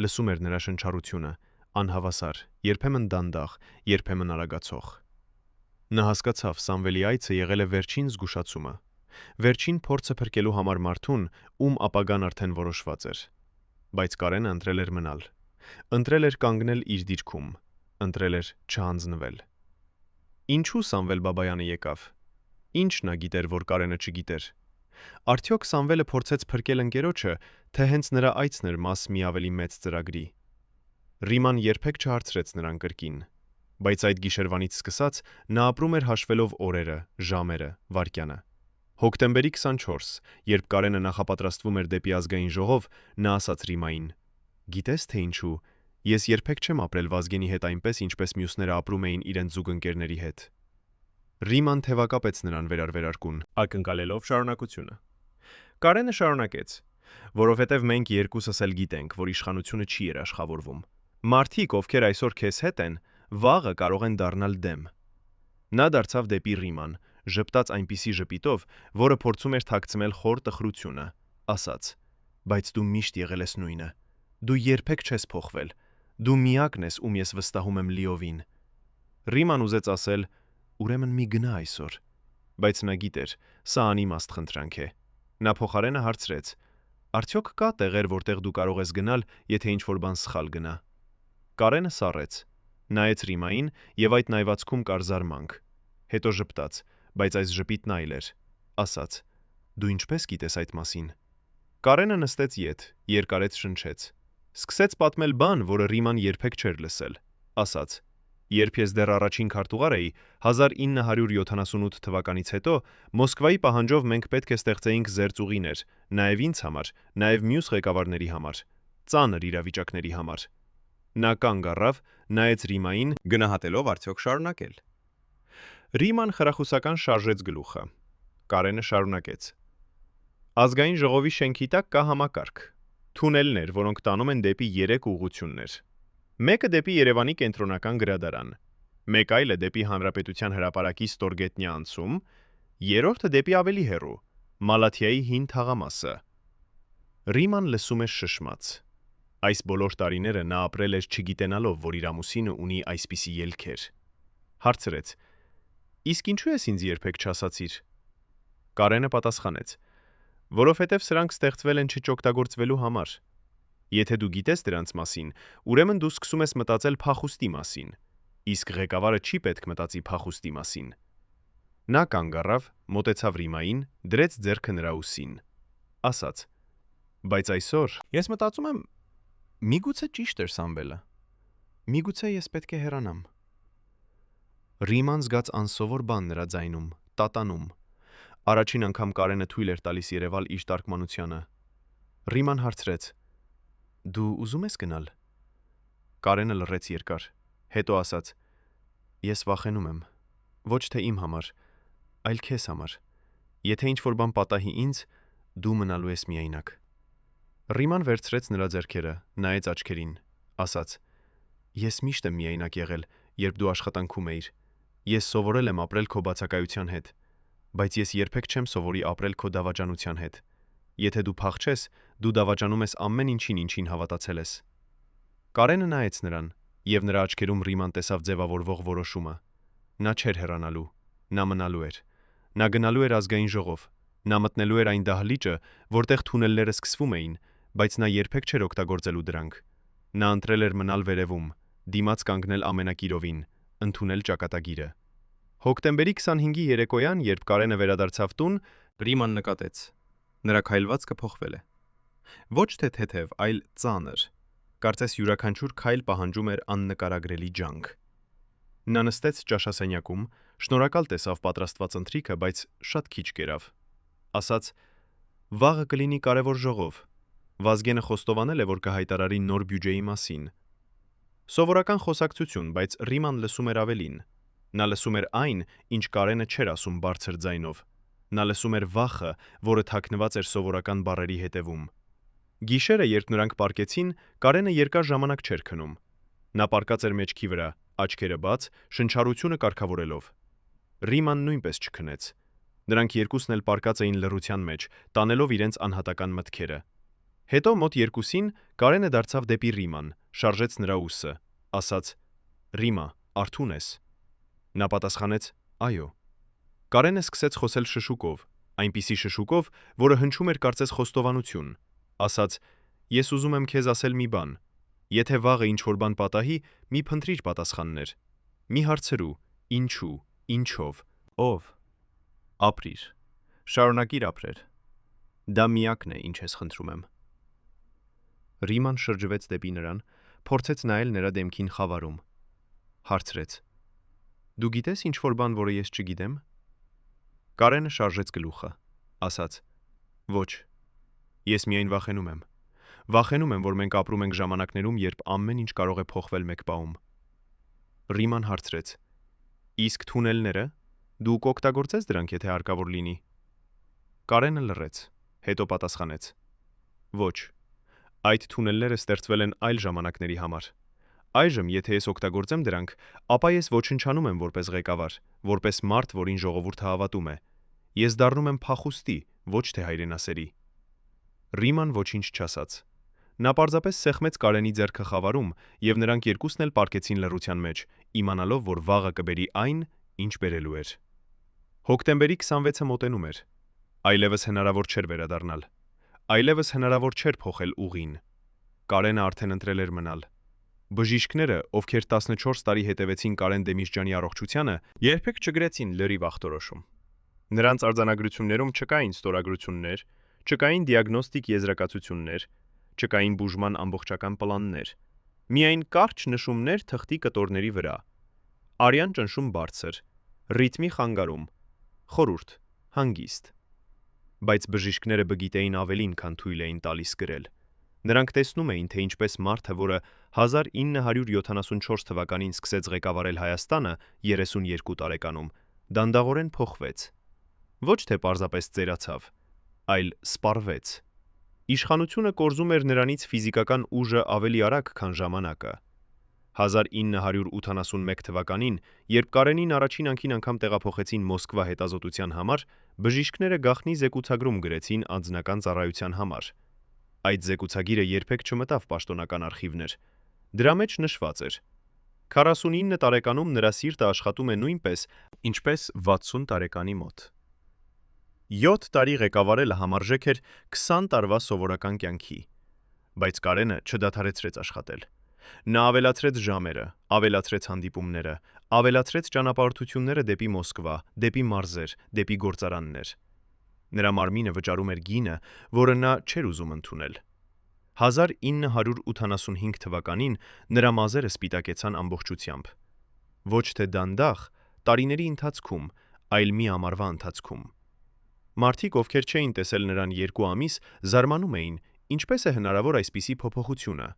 Speaker 1: լսում էր նրա շնչառությունը, անհավասար, երբեմն դանդաղ, երբեմն արագացող։ Նա հասկացավ, Սամվելի այցը եղել է վերջին զգուշացումը, վերջին փորձը փրկելու համար մարդուն, ում ապագան արդեն որոշված էր։ Բայց Կարենը ընտրել էր մնալ։ Ընտրել էր կանգնել իր դիրքում, ընտրել էր չհանձնվել։ Ինչու Սամվել Բաբայանը եկավ։ Ինչ նա գիտեր, որ Կարենը չգիտեր։ Արդյոք Սամվելը փորձեց փրկել ընկերոջը, թե հենց նրա այցն էր մաս մի ավելի մեծ ծրագրի։ Ռիման երբեք չհարցրեց նրան կրկին, բայց այդ գիշերվանից սկսած նա ապրում էր հաշվելով օրերը, ժամերը, վայրկյանը։ Հոկտեմբերի 24, երբ Կարենը նախապատրաստվում էր դեպի ազգային ժողով, նա ասաց Ռիմային. գիտես թե ինչու, ես երբեք չեմ ապրել Վազգենի հետ այնպես, ինչպես մյուսները ապրում էին իրենց զուգընկերների հետ։ Ռիման թևակապեց նրան վերարկուն, ակնկալելով շարունակությունը։ Կարենը շարունակեց. որովհետև մենք երկուսս էլ գիտենք, որ իշխանությունը չի երաշխավորվում։ Մարդիկ, ովքեր այսօր քեզ հետ են, վաղը կարող են դառնալ դեմ։ Նա դարձավ դեպի Ռիման, ժպտաց այնպիսի ժպիտով, որը փորձում էր թաքցնել խոր տխրությունը, ասաց. բայց դու միշտ եղել ես նույնը։ Դու երբեք չես փոխվել։ Դու միակն ես, ում ես վստահում եմ լիովին։ Ռիման ուզեց ասել. ուրեմն մի գնա այսօր, բայց նա գիտեր, սա անիմաստ խնդրանք է։ Նա փոխարենը հարցրեց. «Արդյոք կա տեղեր, որտեղ դու կարող ես գնալ, եթե ինչ-որ բան սխալ գնա»։ Կարենը սառեց, նայեց Ռիմային եւ այդ նայվածքում կար զարմանք։ Հետո ժպտաց, բայց այս ժպիտն այլ էր։ Ասաց. «Դու ինչպես գիտես այդ մասին»։ Կարենը նստեց ետ, երկարեց շնչեց։ Սկսեց պատմել բան, որը Ռիման երբեք չէր լսել։ Ասաց. «Երբ ես դեռ առաջին քարտուղար էի, 1978 թվականից հետո Մոսկվայի պահանջով մենք պետք է ստեղծեինք զերծուղիներ, նաև ինձ համար, նաև մյուս ղեկավարների համար, ծանր իրավիճակների համար»։ Նա կանգ առավ, նայեց Ռիմային,
Speaker 2: Գնահատելով արդյոք շարունակել։
Speaker 1: Ռիման խրախուսական շարժեց գլուխը։ Կարենը շարունակեց. «Ազգային ժողովի շենքի տակ կա համակարգ։ Թունելներ, որոնք տանում են դեպի 3 ուղղություններ։ Մեկը դեպի Երևանի կենտրոնական գրադարան, մեկ այլը դեպի Հանրապետության հրապարակի ստորգետնյա անցում, երրորդը դեպի ավելի հեռու, Մալաթիայի հին թաղամասը»։ Ռիման լսում էր շշմած։ Այս բոլոր տարիները նա ապրել էր չգիտենալով, որ իր ամուսինը ունի այսպիսի ելքեր։ Հարցրեց. «Իսկ ինչու ես ինձ երբեք չասացիր»։ Կարենը պատասխանեց. «Որովհետև սրանք ստեղծվել են չօգտագործվելու համար։ Եթե դու գիտես դրանց մասին, ուրեմն դու սկսում ես մտածել փախուստի մասին, իսկ ղեկավարը չի պետք մտածի փախուստի մասին»։ Նա կանգ առավ, մոտեցավ Ռիմային, դրեց ձեռքը նրա ուսին։ Ասաց. «Բայց այսօր ես մտածում եմ, միգուցե ճիշտ էր Սամվելը։ Միգուցե ես պետք է հեռանամ»։ Ռիման զգաց անսովոր բան նրա ձայնում, տատանում։ Առաջին անգամ Կարենը թույլ էր տալիս երևալ իր տարկմանությանը։ Ռիման հարցրեց. «Դու ուզում ես գնալ»։ Կարենը լռեց երկար, հետո ասաց. «Ես վախենում եմ, ոչ թե իմ համար, այլ քեզ համար։ Եթե ինչ-որ բան պատահի ինձ, դու մնալու ես միայնակ»։ Ռիման վերցրեց նրա ձեռքերը, նայեց աչքերին, ասաց. «Ես միշտ եմ միայնակ եղել, երբ դու աշխատանքում էիր։ Ես սովորել եմ ապրել քո բացակայության հետ, բայց ես երբեք չեմ սովորի ապրել քո դավաճանության հետ։ Եթե դու փախչես, դու դավաճանում ես ամեն ինչին հավատացել ես»։ Կարենը նայեց նրան, եւ նրա աչքերում Ռիման տեսավ ձևավորվող որոշումը։ Նա չէր հեռանալու, նա մնալու էր։ Նա գնալու էր ազգային ժողով, նա մտնելու էր այն դահլիճը, որտեղ թունելները սկսվում էին, բայց նա երբեք չէր օգտագործելու դրանք։ Նա ընտրել էր մնալ վերևում, դիմաց կանգնել ամենակիրովին, ընդունել ճակատագիրը։ Հոկտեմբերի 25-ի երեկոյան, երբ Կարենը վերադարձավ տուն,
Speaker 2: Ռիման նկատեց. նրա քայլվածքը փոխվել է։ Ոչ թե թեթև, այլ ծանր։ Կարծես յուրաքանչյուր քայլ պահանջում էր աննկարագրելի ջանք։
Speaker 1: Նա նստեց ճաշասենյակում, շնորհակալ տեսավ պատրաստված ընթրիքը, բայց շատ քիչ կերավ։ Ասաց. «Վաղը կլինի կարևոր ժողով։ Վազգենը խոստովանել է, որ կհայտարարի նոր բյուջեի մասին»։ Սովորական խոսակցություն, բայց Ռիման լսում էր ավելին։ Նա լսում էր այն, ինչ Կարենը չէր ասում բարձր ձայնով։ Նա լսում էր վախը, որը թաքնված էր սովորական բառերի հետևում։ Գիշերը, երբ նրանք պառկեցին, Կարենը երկար ժամանակ չէր քնում։ Նա պառկած էր մեջքի վրա, աչքերը բաց, շնչառությունը կարգավորելով։ Ռիման նույնպես չքնեց։ Նրանք երկուսն էլ պառկած էին լռության մեջ, տանելով իրենց անհատական մտքերը։ Հետո մոտ երկուսին Կարենը դարձավ դեպի Ռիման, շարժեց նրա ուսը, ասաց. «Ռիմա, արթուն ես»։ Նա պատասխանեց. «Այո»։ Կարենը սկսեց խոսել շշուկով, այնպիսի շշուկով, որը հնչում էր կարծես խոստովանություն։ Ասաց. «Ես ուզում եմ քեզ ասել մի բան։ Եթե վաղը ինչ-որ բան պատահի, մի փնտրիր պատասխաններ։ Մի հարցրու. ինչու, ինչով, ով։ Ապրիր։ Շարունակիր ապրել։ Դա միակն է, ինչ ես խնդրում եմ»։ Ռիման շրջվեց դեպի նրան, փորձեց նայել նրա դեմքին խավարում։ Հարցրեց. «Դու գիտես ինչ-որ բան, որը ես չգիտեմ»։ Կարենը շարժեց գլուխը, ասաց. «Ոչ։ Ես միայն վախենում եմ։ Վախենում եմ, որ մենք ապրում ենք ժամանակներում, երբ ամեն ինչ կարող է փոխվել մեկ պահում»։ Ռիման հարցրեց. «Իսկ թունելները, դու կօգտագործես դրանք, եթե հարկավոր լինի»։ Կարենը լռեց, հետո պատասխանեց. «Ոչ։ Այդ թունելները ստեղծվել են այլ ժամանակների համար։ Այժմ, եթե ես օգտագործեմ դրանք, ապա ես ոչնչանում եմ որպես ղեկավար, որպես մարդ, որին ժողովուրդը հավատում է։ Ես դառնում եմ փախուստի, ոչ թե հայրենասերի»։ Ռիման ոչինչ չասաց։ Նա պարզապես սեղմեց Կարենի ձեռքը խավարում, եւ նրանք երկուսն էլ պառկեցին լռության մեջ, իմանալով, որ վաղը կբերի այն, ինչ բերելու էր։ Հոկտեմբերի 26-ը մոտենում էր։ Այլևս հնարավոր չէր վերադառնալ։ Այլևս հնարավոր չէր փոխել ուղին։ Կարենը արդեն ընտրել էր մնալ։ Բժիշկները, ովքեր 14 տարի հետևեցին Կարեն Դեմիրճյանի առողջությանը, երբեք չգրեցին լրիվ ախտորոշում։ Նրանց արձանագրություններում չկային ստորագրություններ, չկային դիագնոստիկ եզրակացություններ, չկային բուժման ամբողջական պլաններ։ Միայն կարճ նշումներ թղթի կտորների վրա։ Արյան ճնշում բարձր, ռիթմի խանգարում, խորհուրդ, հանգիստ։ Բայց բժիշկները բգիտեին ավելին, քան թույլ էին տալիս գրել։ Նրանք տեսնում էին, թե ինչպես մարդը, որը 1974 թվականին սկսեց ղեկավարել Հայաստանը 32 տարեկանում, դանդաղորեն փոխվեց։ Ոչ թե պարզապես ծերացավ, այլ սպառվեց։ Իշխանությունը կորզում էր նրանից ֆիզիկական ուժը ավելի արագ, քան ժամանակը։ 1981 թվականին, երբ Կարենին առաջին անգամ տեղափոխեցին Մոսկվա հետազոտության համար, բժիշկները գաղտնի զեկուցագրում գրեցին անձնական ծառայության համար։ Այդ զեկուցագիրը երբեք չմտավ պաշտոնական արխիվներ։ Դրա մեջ նշված էր. 49 տարեկանում նրա սիրտը աշխատում է նույնպես, ինչպես 60 տարեկանի մոտ։ 7 տարի ղեկավարելը համարժեք էր 20 տարվա սովորական կյանքի։ Բայց Կարենը չդադարեցրեց աշխատել։ Նա ավելացրեց ժամերը, ավելացրեց հանդիպումները, ավելացրեց ճանապարհորդությունները դեպի Մոսկվա, դեպի մարզեր, դեպի գործարաններ։ Նրա մարմինը վճարում էր գինը, որը նա չէր ուզում ընդունել։ 1985 թվականին նրա մազերը սպիտակեցան ամբողջությամբ։ Ոչ թե դանդաղ, տարիների ընթացքում, այլ մի ամառվա ընթացքում։ Մարդիկ, ովքեր չէին տեսել նրան 2 ամիս, զարմանում էին, ինչպես է հնարավոր այսպիսի փոփոխությունը։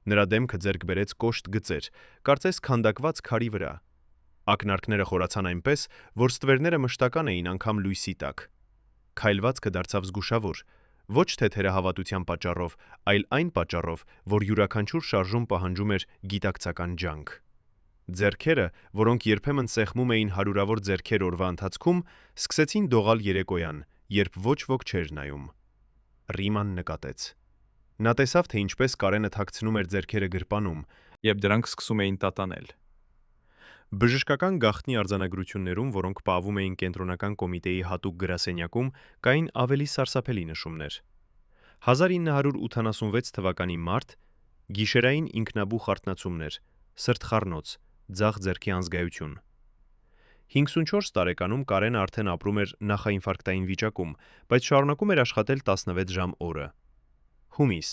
Speaker 1: Նրա դեմքը ձեռք բերեց կոշտ գծեր, կարծես քանդակված քարի վրա։ Ակնարկները խորացան այնպես, որ ստվերները մշտական էին անգամ լույսի տակ։ Քայլվածքը դարձավ զգուշավոր, ոչ թե թերահավատության պատճառով, այլ այն պատճառով, որ յուրաքանչյուր շարժում պահանջում էր գիտակցական ջանք։ Ձեռքերը, որոնք երբեմն սեղմում էին հարյուրավոր ձեռքեր օրվա ընթացքում, սկսեցին դողալ երեկոյան, երբ ոչ ոք չէր նայում։ Ռիման նկատեց։ Նա տեսավ, թե ինչպես Կարենը թաքցնում էր ձեռքերը գրպանում,
Speaker 2: Երբ դրանք սկսում էին տատանել։
Speaker 1: Բժշկական գաղտնի արձանագրություններում, որոնք պահվում էին կենտրոնական կոմիտեի հատուկ գրասենյակում, կային ավելի սարսափելի նշումներ։ 1986 թվականի մարտ, գիշերային ինքնաբուխ արթնացումներ, սրտխառնոց, ձախ ձեռքի անզգայություն։ 54 տարեկանում Կարենը արդեն ապրում էր նախաինֆարկտային վիճակում, բայց շարունակում էր աշխատել 16 ժամ օրը։ Հունիս,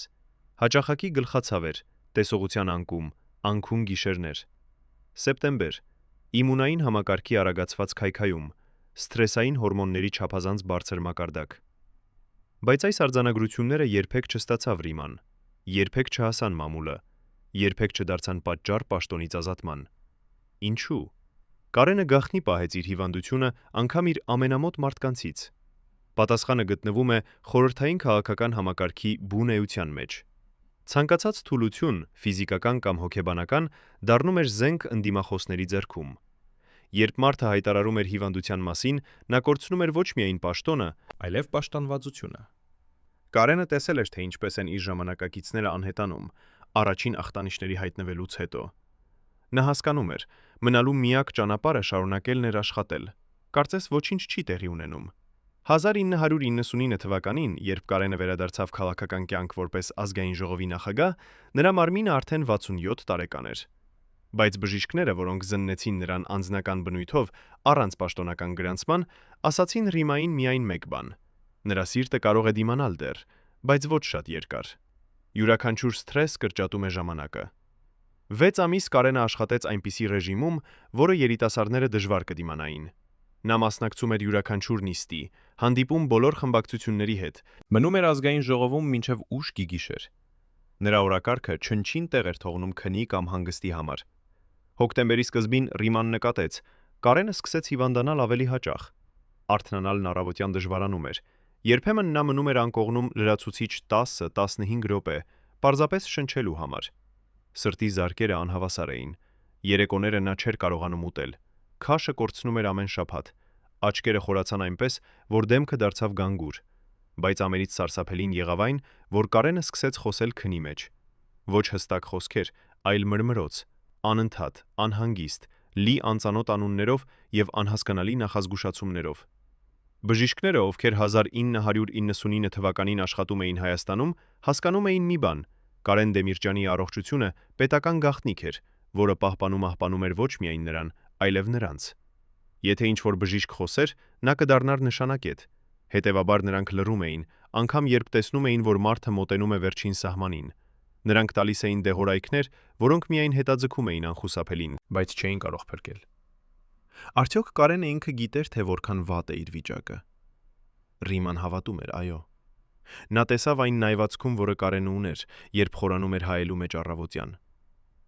Speaker 1: հաճախակի գլխացավ էր, տեսողության անկում, անքուն գիշերներ։ Սեպտեմբեր, իմունային համակարգի արագացված քայքայում, սթրեսային հորմոնների չափազանց բարձր մակարդակ։ Բայց այս արձանագրությունները երբեք չստացավ Ռիման, երբեք չհասան մամուլը, երբեք չդարձան պատճառ պաշտոնից ազատման։ Ինչու՞։ Կարենը գաղտնի պահեց իր հիվանդությունը անգամ իր ամենամոտ մարդկանցից։ Պատասխանը գտնվում է խորհրդային քաղաքական համակարգի բուն էության մեջ։ Ցանկացած թուլություն, ֆիզիկական կամ հոգեբանական, դառնում էր զենք ընդդիմախոսների ձեռքում։ Երբ մարդը հայտարարում էր հիվանդության մասին, նա կորցնում էր ոչ միայն պաշտոնը,
Speaker 2: Այլև պաշտանվածությունը։
Speaker 1: Կարենը տեսել էր, թե ինչպես են իր ժամանակակիցները անհետանում, առաջին ախտանիշների հայտնվելուց հետո։ Նա հասկանում էր, մնալու միակ ճանապարհը շարունակելն էր աշխատել։ Կարծես ոչինչ չի տեղի ունենում։ 1999 թվականին, երբ Կարենը վերադարձավ քաղաքական կյանք որպես ազգային ժողովի նախագահ, նրա մարմինը արդեն 67 տարեկան էր։ Բայց բժիշկները, որոնք զննեցին նրան անձնական բնույթով առանց պաշտոնական գրանցման, ասացին Ռիմային միայն մեկ բան. նրա սիրտը կարող է դիմանալ դեռ, բայց ոչ շատ երկար։ Յուրաքանչյուր սթրես կրճատում է ժամանակը։ 6 ամիս Կարենը աշխատեց այնպիսի ռեժիմում, որը երիտասարդները դժվար կդիմանային։ Նա մասնակցում էր յուրաքանչյուր նիստի, հանդիպում բոլոր խմբակցությունների հետ,
Speaker 2: Մնում էր ազգային ժողովում մինչև ուշ գիշեր։
Speaker 1: նրա օրակարգը չնչին տեղ էր թողնում քնի կամ հանգստի համար։ Հոկտեմբերի սկզբին Ռիման նկատեց, Կարենը սկսեց հիվանդանալ ավելի հաճախ։ Արթնանալն առավոտյան դժվարանում էր։ Երբեմն նա մնում էր անկողնում լրացուցիչ 10-15 րոպե, պարզապես շնչելու համար։ Սրտի զարկերը անհավասար էին։ Երեկոները նա չէր կարողանում ուտել։ Քաշը կորցնում էր ամեն շաբաթ։ Աչքերը խորացան այնպես, որ դեմքը դարձավ գանգուր։ Բայց ամենից սարսափելին եղավ այն, որ Կարենը սկսեց խոսել քնի մեջ։ Ոչ հստակ խոսքեր, այլ մրմրոց, անընդհատ, անհանգիստ, լի անծանոթ անուններով եւ անհասկանալի նախազգուշացումներով։ Բժիշկները, ովքեր 1999 թվականին աշխատում էին Հայաստանում, հասկանում էին մի բան. Կարեն Դեմիրճյանի առողջությունը պետական գաղտնիք էր, որը պահպանում էր ոչ միայն նրան, այլև նրանց։ Եթե ինչ-որ բժիշկ խոսեր, նա կդառնար նշանակետ։ Հետևաբար նրանք լռում էին, անգամ երբ տեսնում էին, որ մարդը մոտենում է վերջին սահմանին։ Նրանք տալիս էին դեղորայքներ, որոնք միայն հետաձգում էին անխուսափելին, բայց չէին կարող փրկել։ Արդյոք Կարենը ինքը գիտեր, թե որքան վատ է իր վիճակը։ Ռիման հավատում էր, այո։ Նա տեսավ այն նայվածքում, որը Կարենը ուներ, երբ խորանում էր հայելու մեջ առավոտյան։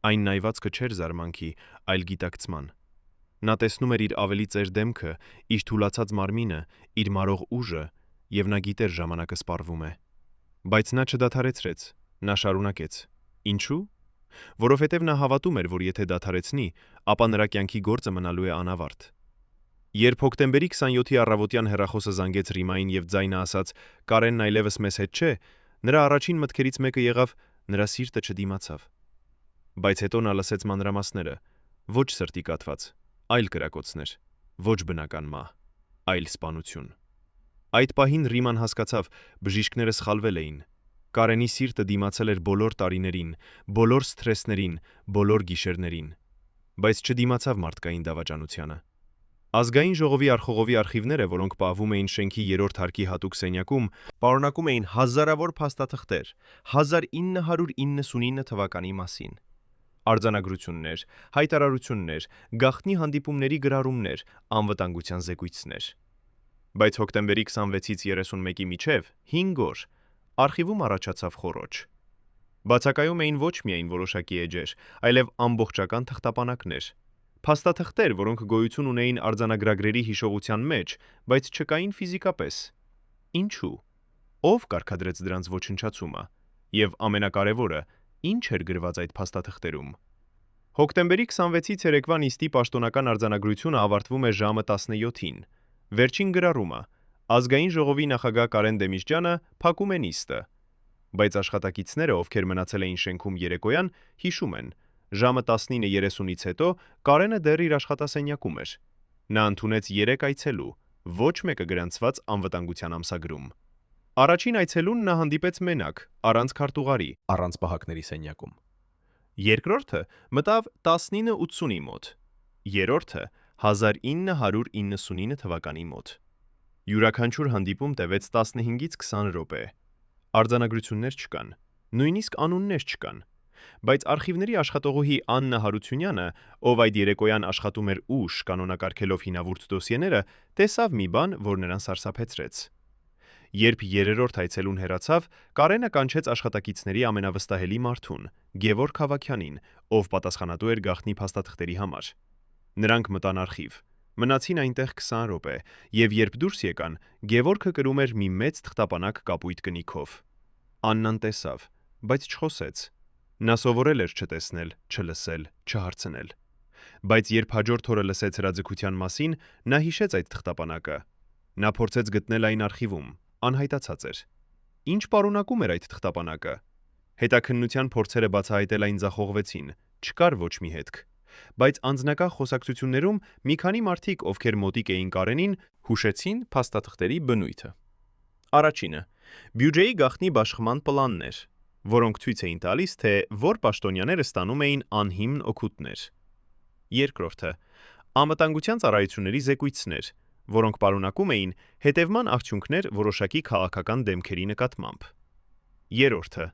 Speaker 1: Այն նայվածքը չէր զարմանքի, այլ գիտակցման։ Նա տեսնում էր իր ավելի ծեր դեմքը, իր թուլացած մարմինը, իր մարող ուժը, եւ նա գիտեր ժամանակը սպառվում է։ Բայց նա չդադարեցրեց, նա շարունակեց։ Ինչու՞։ Որովհետև նա հավատում էր, որ եթե դադարեցնի, ապա նրա կյանքի գործը մնալու է անավարտ։ Երբ հոկտեմբերի 27-ի առավոտյան հեռախոսը զանգեց Ռիմային եւ ձայնը ասաց. «Կարենն այլևս մեզ հետ չէ», նրա առաջին մտքերից մեկը եղավ. նրա սիրտը չդիմացավ։ Բայց հետո նա լսեց մանրամասները. ոչ սրտի կաթված, այլ կրակոցներ, ոչ բնական մահ, այլ սպանություն։ Այդ պահին Ռիման հասկացավ, բժիշկները սխալվել էին։ Կարենի սիրտը դիմացել էր բոլոր տարիներին, բոլոր սթրեսներին, բոլոր գիշերներին, բայց չդիմացավ մարդկային դավաճանությանը։ Ազգային ժողովի արխողովի արխիվները, որոնք պահվում էին շենքի 3-րդ հարկի հատուկ սենյակում, պարունակում էին հազարավոր փաստաթղթեր 1999 թվականի մասին։ Արձանագրություններ, հայտարարություններ, գաղտնի հանդիպումների գրառումներ, անվտանգության զեկույցներ։ Բայց հոկտեմբերի 26-ից 31-ի միջև 5 օր արխիվում առաջացավ խոռոչ։ Բացակայում էին ոչ միայն որոշակի էջեր, այլև ամբողջական թղթապանակներ։ Փաստաթղթեր, որոնք գոյություն ունեին արձանագրագրերի հիշողության մեջ, բայց չկային ֆիզիկապես։ Ինչու՞։ Ով կարգադրեց դրանց ոչնչացումը։ Եվ ամենակարևորը, ինչ էր գրված այդ փաստաթղթերում։ Հոկտեմբերի 26-ից երեկվա նիստի պաշտոնական արձանագրությունը ավարտվում է ժամը 17-ին։ Վերջին գրառումը. Ազգային ժողովի նախագահ Կարեն Դեմիրճյանը փակում է նիստը։ Բայց աշխատակիցները, ովքեր մնացել էին շենքում երեկոյան, հիշում են. ժամը 19:30-ից հետո Կարենը դեռ իր աշխատասենյակում էր։ Նա ընդունեց 3 այցելու, ոչ մեկը գրանցված անվտանգության ամսագրում։ Առաջին այցելուն նա հանդիպեց մենակ, առանց քարտուղարի, առանց պահակների սենյակում։ Երկրորդը մտավ 19:80-ի մոտ, երրորդը 1999 թվականի մոտ։ Յուրաքանչյուր հանդիպում տևեց 15-ից 20 րոպե։ Արձանագրություններ չկան, նույնիսկ անուններ չկան։ Բայց արխիվների աշխատողուհի Աննա Հարությունյանը, ով այդ երեկոյան աշխատում էր ուշ կանոնակարգելով հինավուրց դոսիեները, տեսավ մի բան, որ նրան սարսափեցրեց։ Երբ երրորդ այցելուն հեռացավ, Կարենը կանչեց աշխատակիցների ամենավստահելի մարդուն՝ Գևորգ Հավաքյանին, ով պատասխանատու էր գաղտնի փաստաթղթերի համար։ Նրանք մտան արխիվ։ Մնացին այնտեղ 20 րոպե, եւ երբ դուրս եկան, Գևորգը կրում էր մի մեծ թղթապանակ կապույտ կնիքով։ Աննան տեսավ, բայց չխոսեց։ Նա սովորել էր չտեսնել, չլսել, չհարցնել։ Բայց երբ հաջորդ օրը լսեց հրաձգության մասին, նա հիշեց այդ թղթապանակը։ Նա փորձեց գտնել այն արխիվում, անհայտացած էր։ Ինչ պարունակում էր այդ թղթապանակը։ Հետաքննության փորձերը բացահայտել այն ձախողվեցին, չկար ոչ մի հետք։ Բայց անձնական խոսակցություններում մի քանի մարդիկ, ովքեր մոտիկ էին Կարենին, հուշեցին փաստաթղթերի բնույթը։ Առաջինը՝ բյուջեի գաղտնի բաշխման պլաններ, որոնք ցույց էին տալիս, թե որ պաշտոնյաները ստանում էին անհիմն օգուտներ։ Երկրորդը՝ անվտանգության ծառայությունների զեկույցներ, որոնք պարունակում էին հետևման արդյունքներ որոշակի քաղաքական դեմքերի նկատմամբ։ Երրորդը՝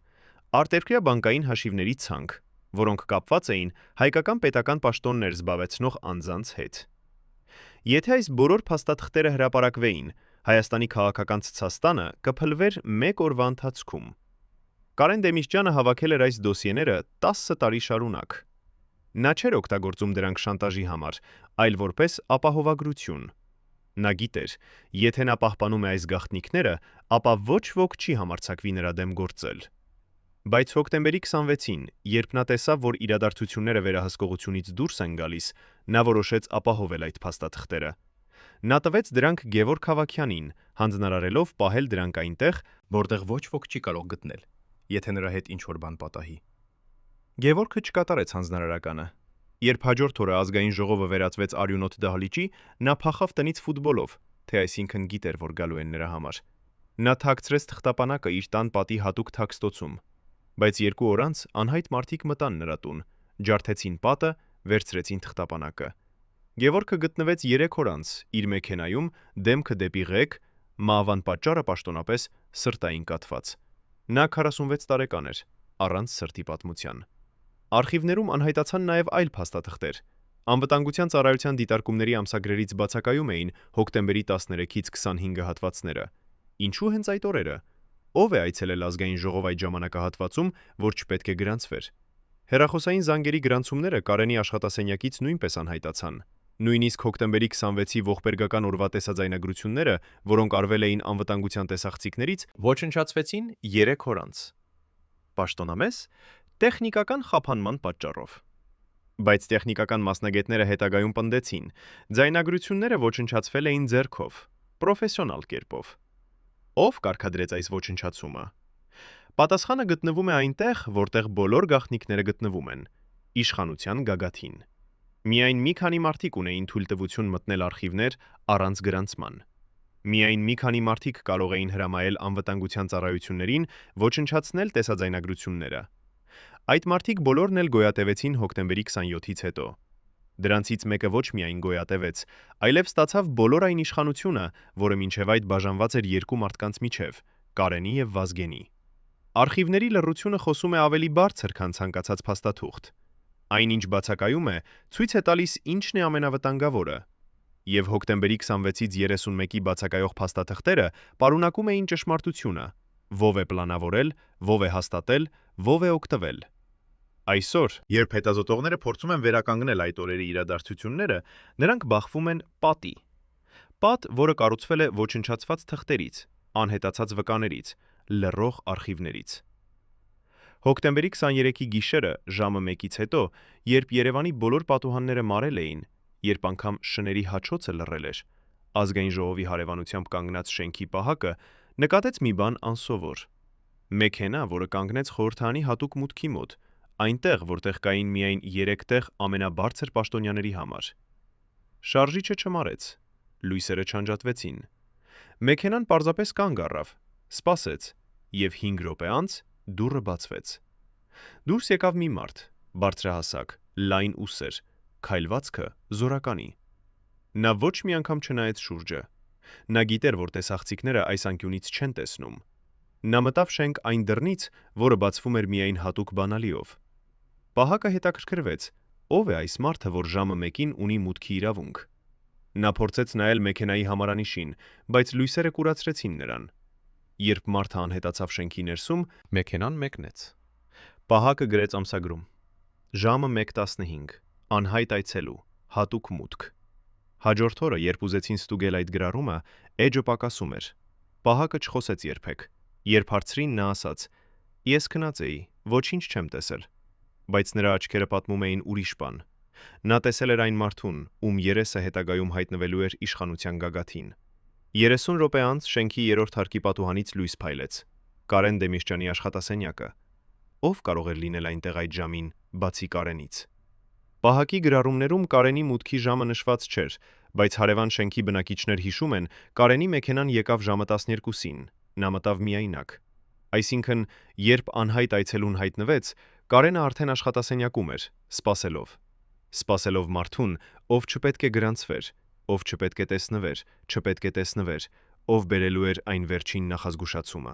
Speaker 1: արտերկրյա բանկային հաշիվների ցանկ, որոնք կապված էին հայկական պետական պաշտոններ զբաղեցնող անձանց հետ։ Եթե այս բոլոր փաստաթղթերը հրապարակվեին, Հայաստանի քաղաքական ցցաստանը կփլվեր 1 օրվա ընթացքում։ Կարեն Դեմիրճյանը հավաքել էր այս դոսիեները 10 տարի շարունակ։ Նա չէր օգտագործում դրանք շանտաժի համար, այլ որպես ապահովագրություն։ Նա գիտեր, եթե նա պահպանում է այս գաղտնիքները, ապա ոչ ոք չի համարձակվի նրա դեմ գործել։ Բայց հոկտեմբերի 26-ին, երբ նա տեսավ, որ իրադարձությունները վերահսկողությունից դուրս են գալիս, նա որոշեց ապահովել այդ փաստաթղթերը։ Նա տվեց դրանք Գևորգ Հավաքյանին, հանձնարարելով պահել դրանք այնտեղ, որտեղ ոչ ոք չի կարող գտնել, եթե նրա հետ ինչ-որ բան պատահի։ Գևորգը չկատարեց հանձնարարականը։ Երբ հաջորդ օրը ազգային ժողովը վերածվեց արյունոտ դահլիճի, նա փախավ տնից ֆուտբոլով, թե այսինքն գիտեր, որ գալու են նրա համար։ Նա թաքցրեց թղթապանակը իր տան պատի հատուկ թաքստոցում, բայց 2 օր անց անհայտ մարդիկ մտան նրա տուն, ջարդեցին պատը, վերցրեցին թղթապանակը։ Գևորգը գտնվեց 3 օր անց իր մեքենայում, դեմքը դեպի ղեկ, մահվան պատճառը պաշտոնապես սրտային կաթված։ Նա 46 տարեկան էր, առանց սրտի պատմության։ Արխիվներում անհայտացան նաև այլ փաստաթղթեր։ Անվտանգության ծառայության դիտարկումների ամսագրերից բացակայում էին հոկտեմբերի 13-ից 25-ը հատվածները։ Ինչու հենց այդ օրերը։ Ով է այցելել ազգային ժողով այդ ժամանակահատվածում, որ չպետք է գրանցվեր։ Հեռախոսային զանգերի գրանցումները Կարենի աշխատասենյակից նույնպես անհայտացան։ Նույնիսկ հոկտեմբերի 26-ի ողբերգական օրվա տեսաձայնագրությունները, որոնք արվել էին անվտանգության տեսախցիկներից, ոչնչացվեցին 3 օր անց։ Պաշտոնամես տեխնիկական խափանման պատճառով։ Բայց տեխնիկական մասնագետները հետագայում պնդեցին, ձայնագրությունները ոչնչացվել էին ձեռքով, պրոֆեսիոնալ կերպով։ Ով կարգադրեց այս ոչնչացումը։ Պատասխանը գտնվում է այնտեղ, որտեղ բոլոր գաղտնիքները գտնվում են՝ իշխանության գագաթին։ Միայն մի քանի մարդիկ ունեին թույլտվություն մտնել արխիվներ առանց գրանցման։ Միայն մի քանի մարդիկ կարող էին հրամայել անվտանգության ծառայություններին ոչնչացնել տեսաձայնագրությունները։ Այդ մարդիկ բոլորն էլ գոյատևեցին հոկտեմբերի 27-ից հետո։ Դրանցից մեկը ոչ միայն գոյատևեց, այլև ստացավ բոլոր այն իշխանությունը, որը մինչև այդ բաժանված էր 2 մարդկանց միջև՝ Կարենի եւ Վազգենի։ Արխիվների լռությունը խոսում է ավելի բարձր, քան ցանկացած փաստաթուղթ։ Այնինչ բացակայում է, ցույց է տալիս ինչն է ամենավտանգավորը։ Եվ հոկտեմբերի 26-ից 31-ի բացակայող փաստաթղթերը պարունակում էին ճշմարտությունը, ով է պլանավորել, ով է հաստատել, ով է օգտվել։ Այսօր, երբ հետազոտողները փորձում են վերականգնել այդ օրերի իրադարձությունները, նրանք բախվում են պատի։ Պատ, որը կառուցվել է ոչնչացված թղթերից, անհետացած վկաներից, լռող արխիվներից։ Հոկտեմբերի 23-ի գիշերը ժամը 1-ից հետո, երբ Երևանի բոլոր պատուհանները մարել էին, երբ անգամ շների հաչոցը լռել էր, ազգային ժողովի հարևանությամբ կանգնած շենքի պահակը նկատեց մի բան անսովոր։ Մեքենա, որը կանգնեց խորհրդարանի հատուկ մուտքի մոտ, այնտեղ, որտեղ կային միայն 3 տեղ ամենաբարձր պաշտոնյաների համար։ Շարժիչը չմարեց, լույսերը չանջատվեցին։ Մեքենան պարզապես կանգ առավ, սպասեց, եւ 5 րոպե անց դուռը բացվեց։ Դուրս եկավ մի մարդ, բարձրահասակ, լայն ուսեր, քայլվածքը զորականի։ Նա ոչ մի անգամ չնայեց շուրջը։ Նա գիտեր, որ տեսախցիկները այս անկյունից չեն տեսնում։ Նա մտավ շենք այն դռնից, որը բացվում էր միայն հատուկ բանալիով։ Պահակը հետաքրքրվեց, ով է այս մարդը, որ ժամը 1-ին ունի մուտքի իրավունք։ Նա փորձեց նայել մեքենայի համարանիշին, բայց լույսերը կուրացրեցին նրան։ Երբ մարդը անհետացավ շենքի ներսում, մեքենան մեկնեց։ Պահակը գրեց ամսագրում. ժամը 1:15, անհայտ այցելու, հատուկ մուտք։ Հաջորդ օրը, երբ ուզեցին ստուգել այդ գրառումը, էջը պակասում էր։ Պահակը չխոսեց երբեք։ Երբ հարցրին, նա ասաց. «Ես քնած էի, ոչինչ չեմ տեսել»։ Բայց նրա աչքերը պատմում էին ուրիշ բան։ Նա տեսել էր այն մարդուն, ում երեսը հետագայում հայտնվելու էր իշխանության գագաթին։ 30 րոպե անց շենքի 3-րդ հարկի պատուհանից լույս փայլեց։ Կարեն Դեմիրճյանի աշխատասենյակը։ Ով կարող էր լինել այնտեղ այդ ժամին, բացի Կարենից։ Պահակի գրառումներում Կարենի մուտքի ժամը նշված չէր, բայց հարևան շենքի բնակիչներ հիշում են, Կարենի մեքենան եկավ ժամը 12-ին, նա մտավ միայնակ։ Այսինքն, երբ անհայտ այցելուն հայտնվեց, Կարենը արդեն աշխատասենյակում էր, սպասելով։ Սպասելով մարդուն, ով չպետք է գրանցվեր, ով չպետք է տեսնվեր, չպետք է տեսնվեր, ով բերելու էր այն վերջին նախազգուշացումը։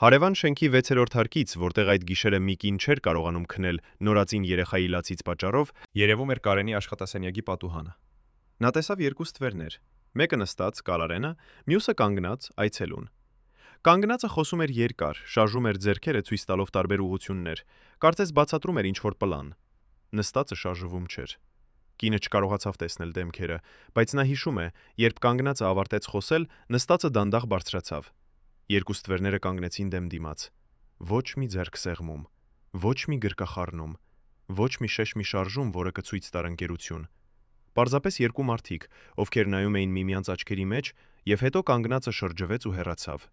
Speaker 1: Հարևան շենքի 6-րդ հարկից, որտեղ այդ գիշերը մի կին չէր կարողանում քնել նորածին երեխայի լացից պատճառով, երևում էր Կարենի աշխատասենյակի պատուհանը։ Նա տեսավ 2 ստվերներ, մեկը նստած Կարարենը, մյուսը կանգնած այցելուն։ Կանգնածը խոսում էր երկար, շարժում էր ձեռքերը ցույց տալով տարբեր ուղղություններ, կարծես բացատրում էր ինչ-որ պլան։ Նստածը շարժվում չէր։ Կինը չկարողացավ տեսնել դեմքերը, բայց նա հիշում է, երբ կանգնածը ավարտեց խոսել, նստածը դանդաղ բարձրացավ։ 2 ստվերները կանգնեցին դեմ դիմաց։ Ոչ մի ձեռք սեղմում, ոչ մի գրկախառնում, ոչ մի շեշ մի շարժում, որը կցույց տար ընկերություն։ Պարզապես 2 մարդիկ, ովքեր նայում էին միմյանց աչքերի մեջ, եւ հետո կանգնածը շրջվեց ու հեռացավ։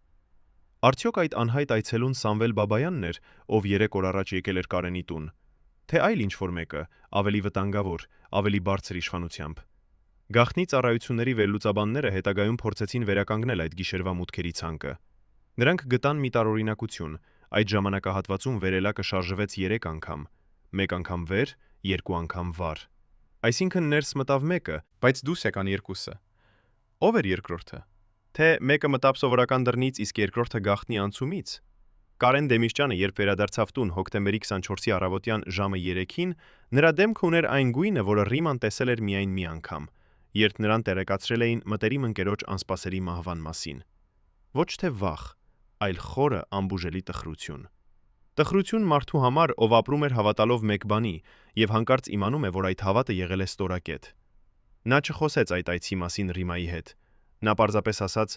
Speaker 1: Արդյոք այդ անհայտ այցելուն Սամվել Բաբայանն էր, ով 3 օր առաջ եկել էր Կարենի տուն։ թե այլ ինչ-որ մեկը, ավելի վտանգավոր, ավելի բարձր իշխանությամբ։ Գաղտնի ծառայությունների վերլուծաբանները հետագայում փորձեցին վերականգնել այդ գիշերվա մուտքերի ցանկը։ Նրանք գտան մի տարօրինակություն, այդ ժամանակահատվածում վերելակը շարժվեց 3 անգամ, 1 անգամ վեր, 2 անգամ վար։ Այսինքն ներս մտավ մեկը,
Speaker 2: Բայց դուրս եկան երկուսը։ Ո՞վ էր երկրորդը։
Speaker 1: թե մեկը մտավ սովորական դռնից, իսկ երկրորդը գաղտնի անցումից։ Կարեն Դեմիշյանը, երբ վերադարձավ տուն հոկտեմբերի 24-ի առավոտյան ժամը 3-ին, նրա դեմքը ուներ այն գույնը, որը Ռիման տեսել էր միայն մի անգամ, երբ նրան տեղեկացրել էին մտերիմ ընկերոջ անսպասելի մահվան մասին։ Ոչ թե վախ, այլ խորը անբուժելի տխրություն։ Տխրություն մարդու համար, ով ապրում էր հավատալով մեկ բանի եւ հանկարծ իմանում է, որ այդ հավատը եղել է ստորակետ։ Նա չխոսեց այդ այցի մասին Ռիմայի հետ։ Նա պարզապես ասաց.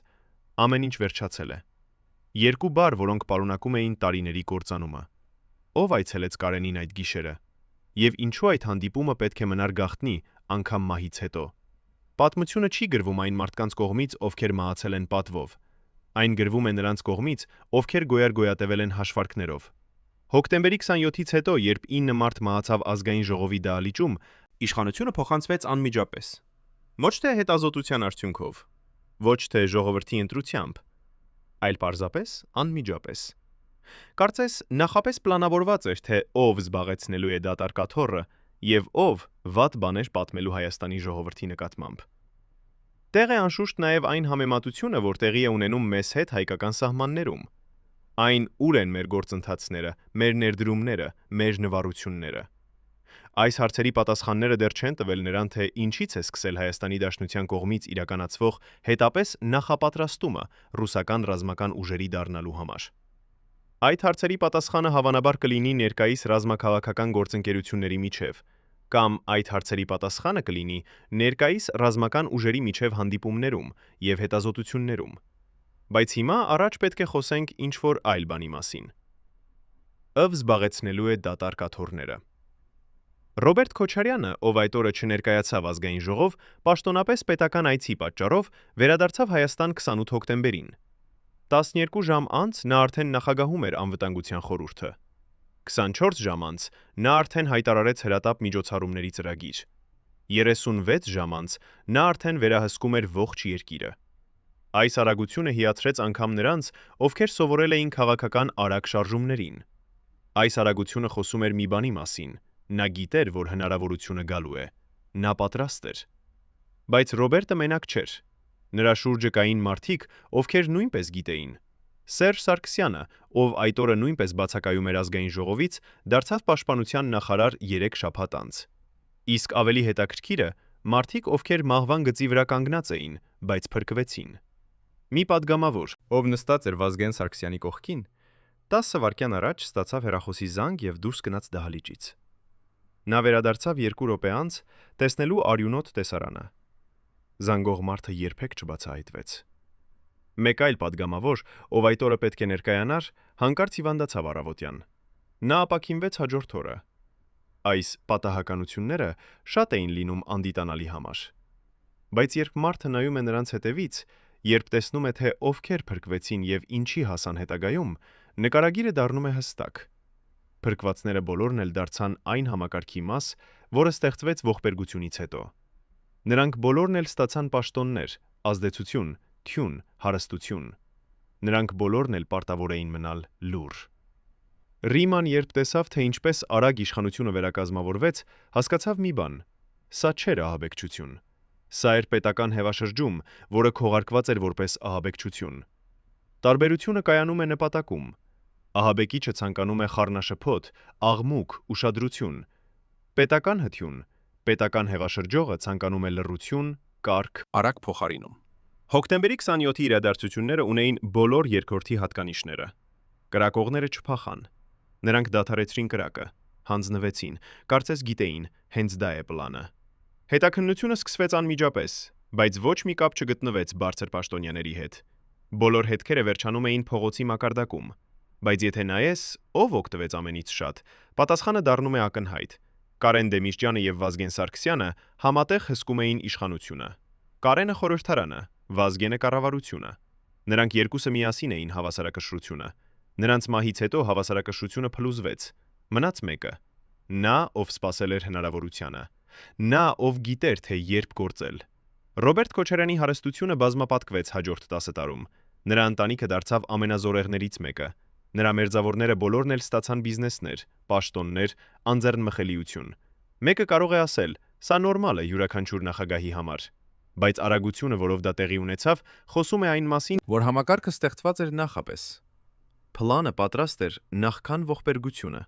Speaker 1: ամեն ինչ վերջացել է։ 2 բառ, որոնք պարունակում էին տարիների կործանումը։ Ով այցելեց Կարենին այդ գիշերը։ Եվ ինչու այդ հանդիպումը պետք է մնար գաղտնի, անգամ մահից հետո։ Պատմությունը չի գրվում այն մարդկանց կողմից, ովքեր մահացել են պատվով։ Այն գրվում է նրանց կողմից, ովքեր գոյատևել են հաշվարկներով։ Հոկտեմբերի 27-ից հետո, երբ 9 մարդ մահացավ ազգային ժողովի դահլիճում,
Speaker 2: Իշխանությունը փոխանցվեց անմիջապես։ Ոչ թե հետազոտության արդյունքով, ոչ թե ժողովրդի ընտրությամբ, այլ պարզապես անմիջապես։ Կարծես նախապես պլանավորված էր, թե ով զբաղեցնելու է դատարկաթոռը եւ ով վատ բաներ պատմելու Հայաստանի ժողովրդի նկատմամբ։ Տեղ է անշուշտ նաև այն համեմատությունը, որ տեղի է ունենում մեզ հետ հայկական սահմաններում։ Այն ուր են մեր գործընթացները, մեր ներդրումները, մեր նվարությունները։ Այս հարցերի պատասխանները դեռ չեն տվել նրան, թե ինչից է սկսել Հայաստանի Դաշնության կողմից իրականացվող հետապես նախապատրաստումը ռուսական ռազմական ուժերի դառնալու համար։ Այդ հարցերի պատասխանը հավանաբար կլինի ներկայիս ռազմաքաղաքական գործընկերությունների միջև, կամ այդ հարցերի պատասխանը կլինի ներկայիս ռազմական ուժերի միջև հանդիպումներում եւ հետազոտություններում։ Բայց հիմա առաջ պետք է խոսենք ինչ-որ այլ բանի մասին։ Ով զբաղեցնելու է դատարկաթոռները։ Ռոբերտ Քոչարյանը, ով այդ օրը չներկայացավ ազգային ժողով, պաշտոնապես պետական այցի պատճառով վերադարձավ Հայաստան 28 հոկտեմբերին։ 12 ժամ անց նա արդեն նախագահում էր անվտանգության խորհուրդը։ 24 ժամ անց նա արդեն հայտարարեց հրատապ միջոցառումների ծրագիր։ 36 ժամ անց նա արդեն վերահսկում էր ողջ երկիրը։ Այս արագությունը հիացրեց անգամ նրանց, ովքեր սովորել էին քաղաքական արագ շարժումներին։ Այս արագությունը խոսում էր մի բանի մասին։ Նա գիտեր, որ հնարավորությունը գալու է։ Նա պատրաստ էր։ Բայց Ռոբերտը մենակ չէր։ Նրա շուրջը կային մարդիկ, ովքեր նույնպես գիտեին։ Սերժ Սարգսյանը, ով այդ օրը նույնպես բացակայում էր ազգային ժողովից, դարձավ պաշտպանության նախարար 3 շաբաթ անց։ Իսկ ավելի հետաքրքիրը, մարդիկ, ովքեր մահվան գծի վրա կանգնած էին, բայց փրկվեցին։ Մի падգամավոր, Ով նստած էր Վազգեն Սարգսյանի կողքին, 10 վայրկյան առաջ ստացավ հեռախոսի զանգ եւ դուրս գնաց դահլիճից։ Նա վերադարձավ 2 րոպե անց, տեսնելու արյունոտ տեսարանը։ Զանգող մարդը երբեք չբացահայտվեց։ Մեկ այլ падգամավոր, ով այդ օրը պետք է ներկայանար, հանկարծ հիվանդացավ առավոտյան։ Նա ապաքինվեց հաջորդ օրը։ Այս պատահականությունները շատ էին լինում անդիտանալի համար։ Բայց երբ մարդը նայում է նրանց հետևից, երբ տեսնում է, թե ովքեր փրկվեցին եւ ինչի հասան հետագայում, նկարագիրը դառնում է հստակ։ Փրկվածները բոլորն էլ դարձան այն համակարգի մաս, որը ստեղծվեց ողբերգությունից հետո։ Նրանք բոլորն էլ ստացան պաշտոններ, ազդեցություն, թյուն, հարստություն։ Նրանք բոլորն էլ պարտավոր էին մնալ լուռ։ Ռիման, երբ տեսավ, թե ինչպես արագ իշխանությունը վերակազմավորվեց, հասկացավ մի բան. սա չէր ահաբեկչություն։ Սա էր պետական հեղաշրջում, որը քողարկված էր որպես ահաբեկչություն։ Տարբերությունը կայանում է նպատակում։ Ահաբեկիչը ցանկանում է խառնաշփոթ, աղմուկ, ուշադրություն։ Պետական հթյուն, պետական հեղաշրջողը ցանկանում է լռություն, կարգ,
Speaker 1: արագ փոխարինում։ Հոկտեմբերի 27-ի իրադարձությունները ունեին բոլոր երկրորդի հատկանիշները։ Կրակողները չփախան։ Նրանք դադարեցրին կրակը, հանձնվեցին, կարծես գիտեին, հենց դա է պլանը։ Հետաքննությունը սկսվեց անմիջապես, բայց ոչ մի կապ չգտնվեց բարձր պաշտոնյաների հետ։ Բոլոր հետքերը վերջանում էին փողոցի մակարդակում։ Բայց եթե նայես, ով օգտվեց ամենից շատ, պատասխանը դառնում է ակնհայտ։ Կարեն Դեմիրճյանը եւ Վազգեն Սարգսյանը համատեղ հսկում էին իշխանությունը։ Կարենը խորհրդարանը, Վազգենը կառավարությունը։ Նրանք երկուսը միասին էին հավասարակշռությունը։ Նրանց մահից հետո հավասարակշռությունը փլուզվեց։ Մնաց մեկը։ Նա, ով սպասել էր հնարավորությանը։ Նա, ով գիտեր, թե երբ գործել։ Ռոբերտ Քոչարյանի հարստությունը բազմապատկվեց հաջորդ 10 տարում։ Նրա ընտանիքը դարձավ ամենազորեղներից մեկը։ Նրա մերձավորները բոլորն էլ ստացան բիզնեսներ, պաշտոններ, անձեռնմխելիություն։ Մեկը կարող է ասել, սա նորմալ է յուրաքանչյուր նախագահի համար։ Բայց արագությունը, որով դա տեղի ունեցավ, խոսում է այն մասին,
Speaker 2: որ համակարգը ստեղծված էր նախապես։ Պլանը պատրաստ էր նախքան ողբերգությունը։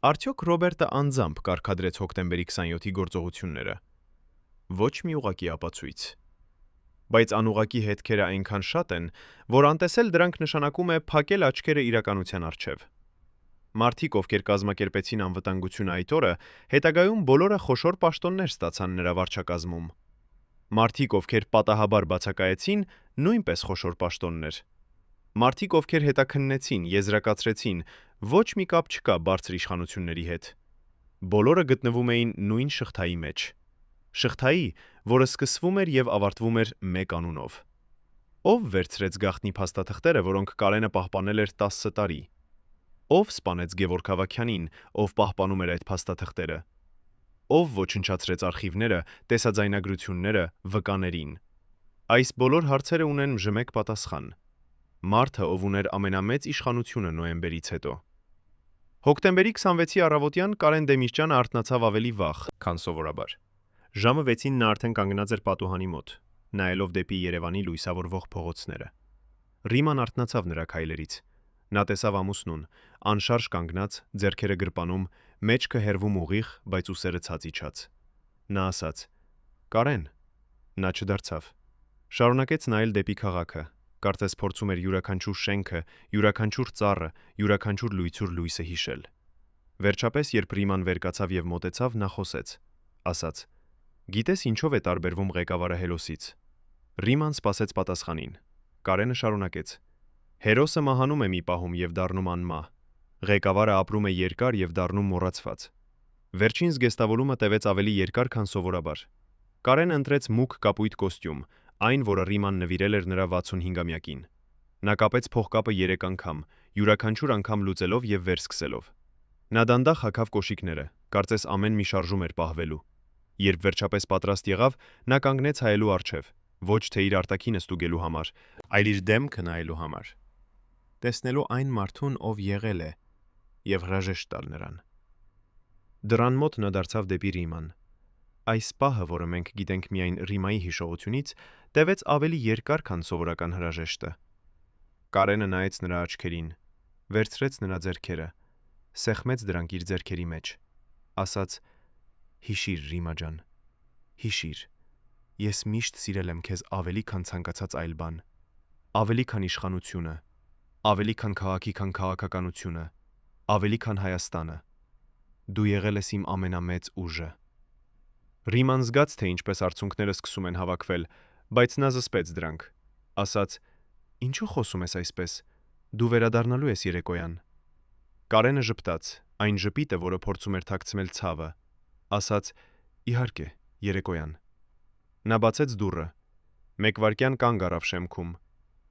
Speaker 2: Արդյոք Ռոբերտը անձամբ կարգադրեց հոկտեմբերի 27-ի գործողությունները։ Ոչ մի ուղղակի ապացույց։ Բայց անուղղակի հետքերը այնքան շատ են, որ անտեսել դրանք նշանակում է փակել աչքերը իրականության առջև։ Մարդիկ, ովքեր կազմակերպեցին անվտանգությունը այդ օրը, հետագայում բոլորը խոշոր պաշտոններ ստացան նրա վարչակազմում։ Մարդիկ, ովքեր պատահաբար բացակայեցին, նույնպես խոշոր պաշտոններ։ Մարդիկ, ովքեր հետաքննեցին, եզրակացրեցին, ոչ մի կապ չկա բարձր իշխանությունների հետ։ Բոլորը գտնվում էին նույն շղթայի մեջ։ Շղթայի, որը սկսվում էր եւ ավարտվում էր մեկ անունով։ Ով վերցրեց գաղտնի փաստաթղթերը, որոնք Կարենը պահպանել էր 10 տարի։ Ով սպանեց Գևորգ Ավագյանին, ով պահպանում էր այդ փաստաթղթերը։ Ով ոչնչացրեց արխիվները, տեսաձայնագրությունները, վկաներին։ Այս բոլոր հարցերը ունեն մժմեկ պատասխան։ Մարդը, ով ուներ ամենամեծ իշխանությունը նոյեմբերից հետո։ Հոկտեմբերի 26-ի առավոտյան Կարեն Դեմիրճյանը արթնացավ ավելի վաղ, քան սովորաբար։ Ժամը 6-ին նա արդեն կանգնած էր պատուհանի մոտ, նայելով դեպի Երևանի լույսավորվող փողոցները։ Ռիման արթնացավ նրա քայլերից։ Նա տեսավ ամուսնուն, անշարժ կանգնած, ձեռքերը գրպանում, մեջքը հերվում ուղիղ, բայց ուսերը ցած իջած։ Նա ասաց. «Կարեն»։ Նա չդարձավ։ Շարունակեց նայել դեպի քաղաքը, կարծես փորձում էր յուրաքանչյուր շենքը, յուրաքանչյուր ծառը, յուրաքանչյուր լույսուր լույսը հիշել։ Վերջապես, երբ Ռիման վեր կացավ եւ մոտեցավ, նա խոսեց, ասաց. «Գիտես ինչով է տարբերվում ղեկավարը հերոսից»։ Ռիման սպասեց պատասխանին։ Կարենը շարունակեց. «Հերոսը մահանում է մի պահում եւ դառնում անմահ։ Ղեկավարը ապրում է երկար եւ դառնում մոռացված»։ Վերջին զգեստավորումը տևեց ավելի երկար, քան սովորաբար։ Կարենը ընտրեց մուգ կապույտ կոստյում, այն, որը Ռիման նվիրել էր նրա 65-ամյակին։ Նա կապեց փողկապը 3 անգամ, յուրաքանչյուր անգամ լուծելով եւ վեր սկսելով։ Նա դանդաղ հագավ կոշիկները, կարծես ամեն մի շարժում էր պահվելու։ Երբ վերջապես պատրաստ եղավ, նա կանգնեց հայելու առջև, ոչ թե իր արտաքինը ստուգելու համար, այլ իր դեմքը նայելու համար։ Տեսնելու այն մարդուն, ով եղել է, եւ հրաժեշտ տալ նրան։ Դրան մոտ նա դարձավ դեպի Ռիման։ Այս պահը, որը մենք գիտենք միայն Ռիմայի հիշողությունից, տևեց ավելի երկար, քան սովորական հրաժեշտը։ Կարենը նայեց նրա աչքերին, վերցրեց նրա ձեռքերը, սեղմեց դրանք իր ձեռքերի մեջ, ասաց. «Հիշիր, Ռիմա ջան, հիշիր, ես միշտ սիրել եմ քեզ ավելի, քան ցանկացած այլ բան, ավելի քան իշխանությունը, ավելի քան քաղաքի, քան քաղաքականությունը, ավելի քան Հայաստանը։ Դու եղել ես իմ ամենամեծ ուժը»։ Ռիման զգաց, թե ինչպես արցունքները սկսում են հավաքվել, բայց նա զսպեց դրանք, ասաց. «Ինչու խոսում ես այսպես, դու վերադառնալու ես երեկոյան»։ Կարենը ժպտաց, այն ժպիտը, որը փորձում էր թաքցնել ցավը, ասաց. «Իհարկե, երեկոյան»։ Նա բացեց դուռը, 1 վայրկյան կանգ առավ շեմքում,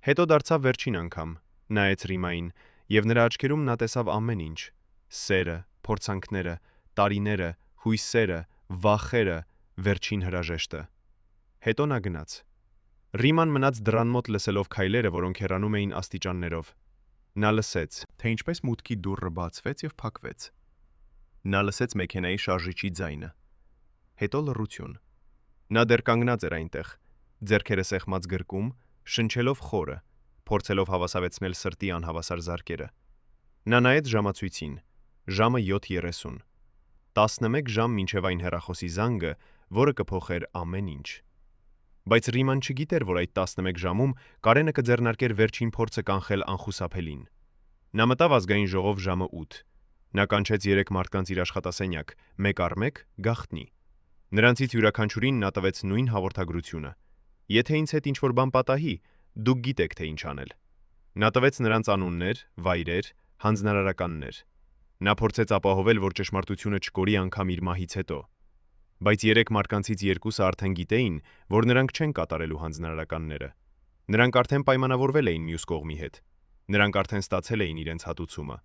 Speaker 2: հետո դարձավ վերջին անգամ, նայեց Ռիմային, եւ նրա աչքերում նա տեսավ ամեն ինչ. սերը, փորձանքները, տարիները, հույսերը, վախերը, վերջին հրաժեշտը։ Հետո նա գնաց։ Ռիման մնաց դռան մոտ լսելով քայլերը, որոնք հեռանում էին աստիճաններով։ Նա լսեց, թե ինչպես մուտքի դուռը բացվեց եւ փակվեց։ Նա լսեց մեքենայի շարժիչի ձայնը։ Հետո լռություն։ Նա դեռ կանգնած էր այնտեղ, ձեռքերը սեղմած գրկում, շնչելով խորը, փորձելով հավասարեցնել սրտի անհավասար զարկերը։ Նա նայեց ժամացույցին։ Ժամը 7:30։ 11 ժամ մինչև այն հեռախոսի զանգը, որը կփոխեր ամեն ինչ։ Բայց Ռիման չգիտեր, որ այդ 11 ժամում Կարենը կձեռնարկեր վերջին փորձը կանխել անխուսափելին։ Նա մտավ ազգային ժողով ժամը 8։ Նա կանչեց 3 մարդկանց իր աշխատասենյակ, մեկ առ մեկ գաղտնի։ Նրանցից յուրաքանչյուրին նա տվեց նույն հաղորդագրությունը. «Եթե ինձ հետ ինչ-որ բան պատահի, դուք գիտեք, թե ինչ անել»։ Նա տվեց նրանց անուններ, վայրեր, հանձնարարականներ։ Նա փորձեց ապահովել, որ ճշմարտությունը չկորի անգամ իր մահից հետո։ Բայց 3 մարկանցից 2-ը արդեն գիտեին, որ նրանք չեն կատարելու հանձնարարականները։ Նրանք արդեն պայմանավորվել էին մյուս կողմի հետ։ Նրանք արդեն ստացել էին իրենց հատուցումը։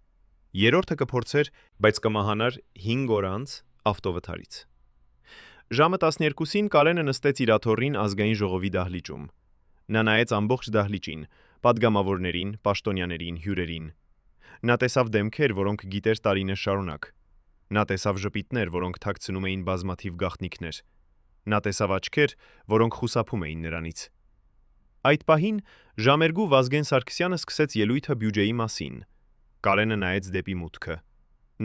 Speaker 1: Երրորդը կփորձեր, բայց կմահանար 5 օր անց ավտովթարից։ Ժամը 12-ին Կարենը նստեց իր աթոռին ազգային ժողովի դահլիճում։ Նա նայեց ամբողջ դահլիճին, պատգամավորներին, պաշտոնյաներին, հյուրերին։ Նա տեսավ դեմքեր, որոնք գիտեր տարիներ շարունակ։ Նա տեսավ ժպիտներ, որոնք թաքցնում էին բազմաթիվ գաղտնիքներ։ Նա տեսավ աչքեր, որոնք խուսափում էին նրանից։ Այդ պահին ժամերգու Վազգեն Սարգսյանը սկսեց ելույթը բյուջեի մասին։ Կարենը նայեց դեպի մուտքը։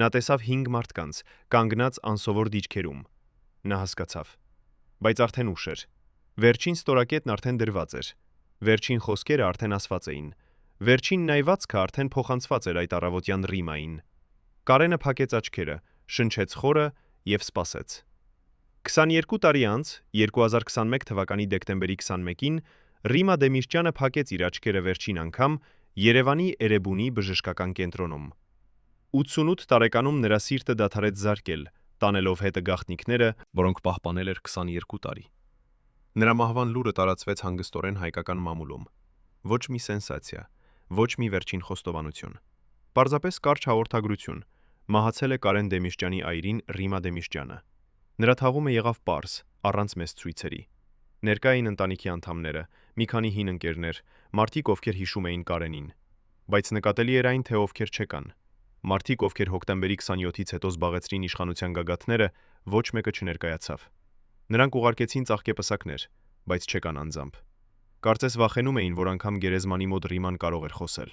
Speaker 1: Նա տեսավ 5 մարդկանց, կանգնած անսովոր դիրքերում։ Նա հասկացավ։ Բայց արդեն ուշ էր։ Վերջին ստորակետն արդեն դրված էր։ Վերջին խոսքերը արդեն ասված էին։ Վերջին նայվածքը արդեն փոխանցված էր այդ առավոտյան Ռիմային։ Կարենը փակեց աչքերը, շնչեց խորը եւ սպասեց։ 22 տարի անց, 2021 թվականի դեկտեմբերի 21-ին Ռիմա Դեմիրճյանը փակեց իր աչքերը վերջին անգամ Երևանի Էրեբունի բժշկական կենտրոնում։ 88 տարեկանում նրա սիրտը դադարեց զարկել, տանելով հետը գաղտնիքները, որոնք պահպանել էր 22 տարի։ Նրա մահվան լուրը տարածվեց հանգստորեն հայկական մամուլում։ Ոչ մի սենսացիա, ոչ մի վերջին խոստովանություն։ Պարզապես կարճ հաղորդագրություն։ Մահացել է Կարեն Դեմիրճյանի այրին Ռիմա Դեմիրճյանը։ Նրա թաղումը եղավ պարզ, առանց մեծ ցույցերի։ Ներկա էին ընտանիքի անդամները, մի քանի հին ընկերներ, մարդիկ, ովքեր հիշում էին Կարենին։ Բայց նկատելի էր այն, թե ովքեր չկան։ Մարդիկ, ովքեր հոկտեմբերի 27-ից հետո զբաղեցրին իշխանության գագաթները, ոչ մեկը չներկայացավ։ Նրանք ուղարկեցին ծաղկեպսակներ, բայց չեկան անձամբ։ Կարծես վախենում էին, որ անգամ գերեզմանի մոտ Ռիման կարող էր խոսել։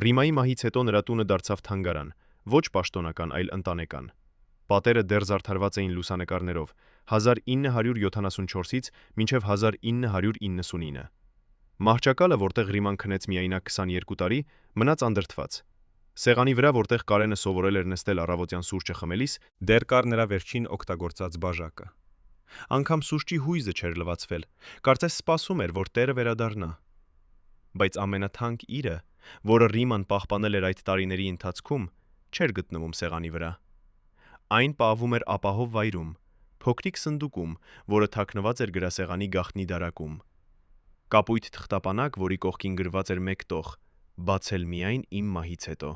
Speaker 1: Ռիմայի մահից հետո նրա տունը դարձավ թանգարան, ոչ պաշտոնական, այլ ընտանեկան։ Պատերը դեռ զարդարված էին լուսանկարներով 1974-ից մինչև 1999։ Մահճակալը, որտեղ Ռիման քնեց միայնակ 22 տարի, մնաց անդրդված։ Սեղանի վրա, որտեղ Կարենը սովորել էր նստել առավոտյան սուրճը խմելիս, դեռ կար նրա վերջին օգտագործած բաժակը։ Անգամ սուրճի հույզը չէր լվացվել, կարծես սպասում էր, որ տերը վերադառնա։ Բայց ամենաթանկ իրը, որը Ռիման պահպանել էր այդ տարիների ընթացքում, չէր գտնվում սեղանի վրա։ Այն պահվում էր ապահով վայրում, փոքրիկ սնդուկում, որը թաքնված էր գրասեղանի գաղտնի դարակում։ Կապույտ թղթապանակ, որի կողքին գրված էր մեկ տող՝ բացել միայն իմ մահից հետո։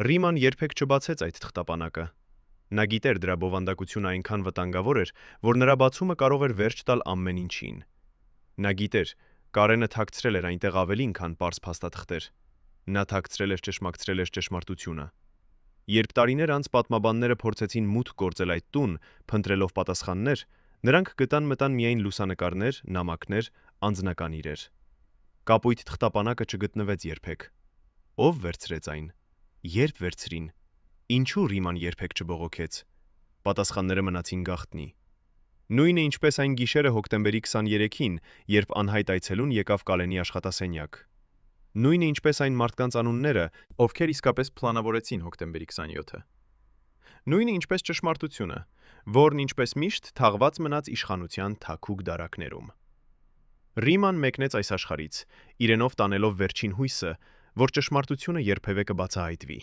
Speaker 1: Ռիման երբեք չբացեց այդ թղթապանակը։ Նա գիտեր դրա բովանդակությունը այնքան վտանգավոր էր, որ նրա բացումը կարող էր վերջ տալ ամեն ինչին։ Նա գիտեր, Կարենը թաքցրել էր այնտեղ ավելին, քան պարզ փաստաթղթեր։ Նա թաքցրել էր ճշմարտությունը։ Երբ տարիներ անց պատմաբանները փորձեցին մուտք գործել այդ տուն, փնտրելով պատասխաններ, նրանք գտան միայն լուսանկարներ, նամակներ, անձնական իրեր։ Կապույտ թղթապանակը չգտնվեց երբեք։ Ով վերցրեց այն։ Երբ վերցրին։ Ինչու Ռիման երբեք չբողոքեց։ Պատասխանները մնացին գաղտնի։ Նույնը ինչպես այն գիշերը հոկտեմբերի 23-ին, երբ անհայտ այցելուն եկավ Կալենի աշխատասենյակ։ Նույնը ինչպես այն մարդկանց անունները, ովքեր իսկապես պլանավորեցին հոկտեմբերի 27-ը։ Նույնը ինչպես ճշմարտությունը, որն ինչպես միշտ թաղված մնաց իշխանության թաքուկ դարակներում։ Ռիման մեկնեց այս աշխարհից, իրենով տանելով վերջին հույսը, որ ճշմարտությունը երբևէ կբացահայտվի։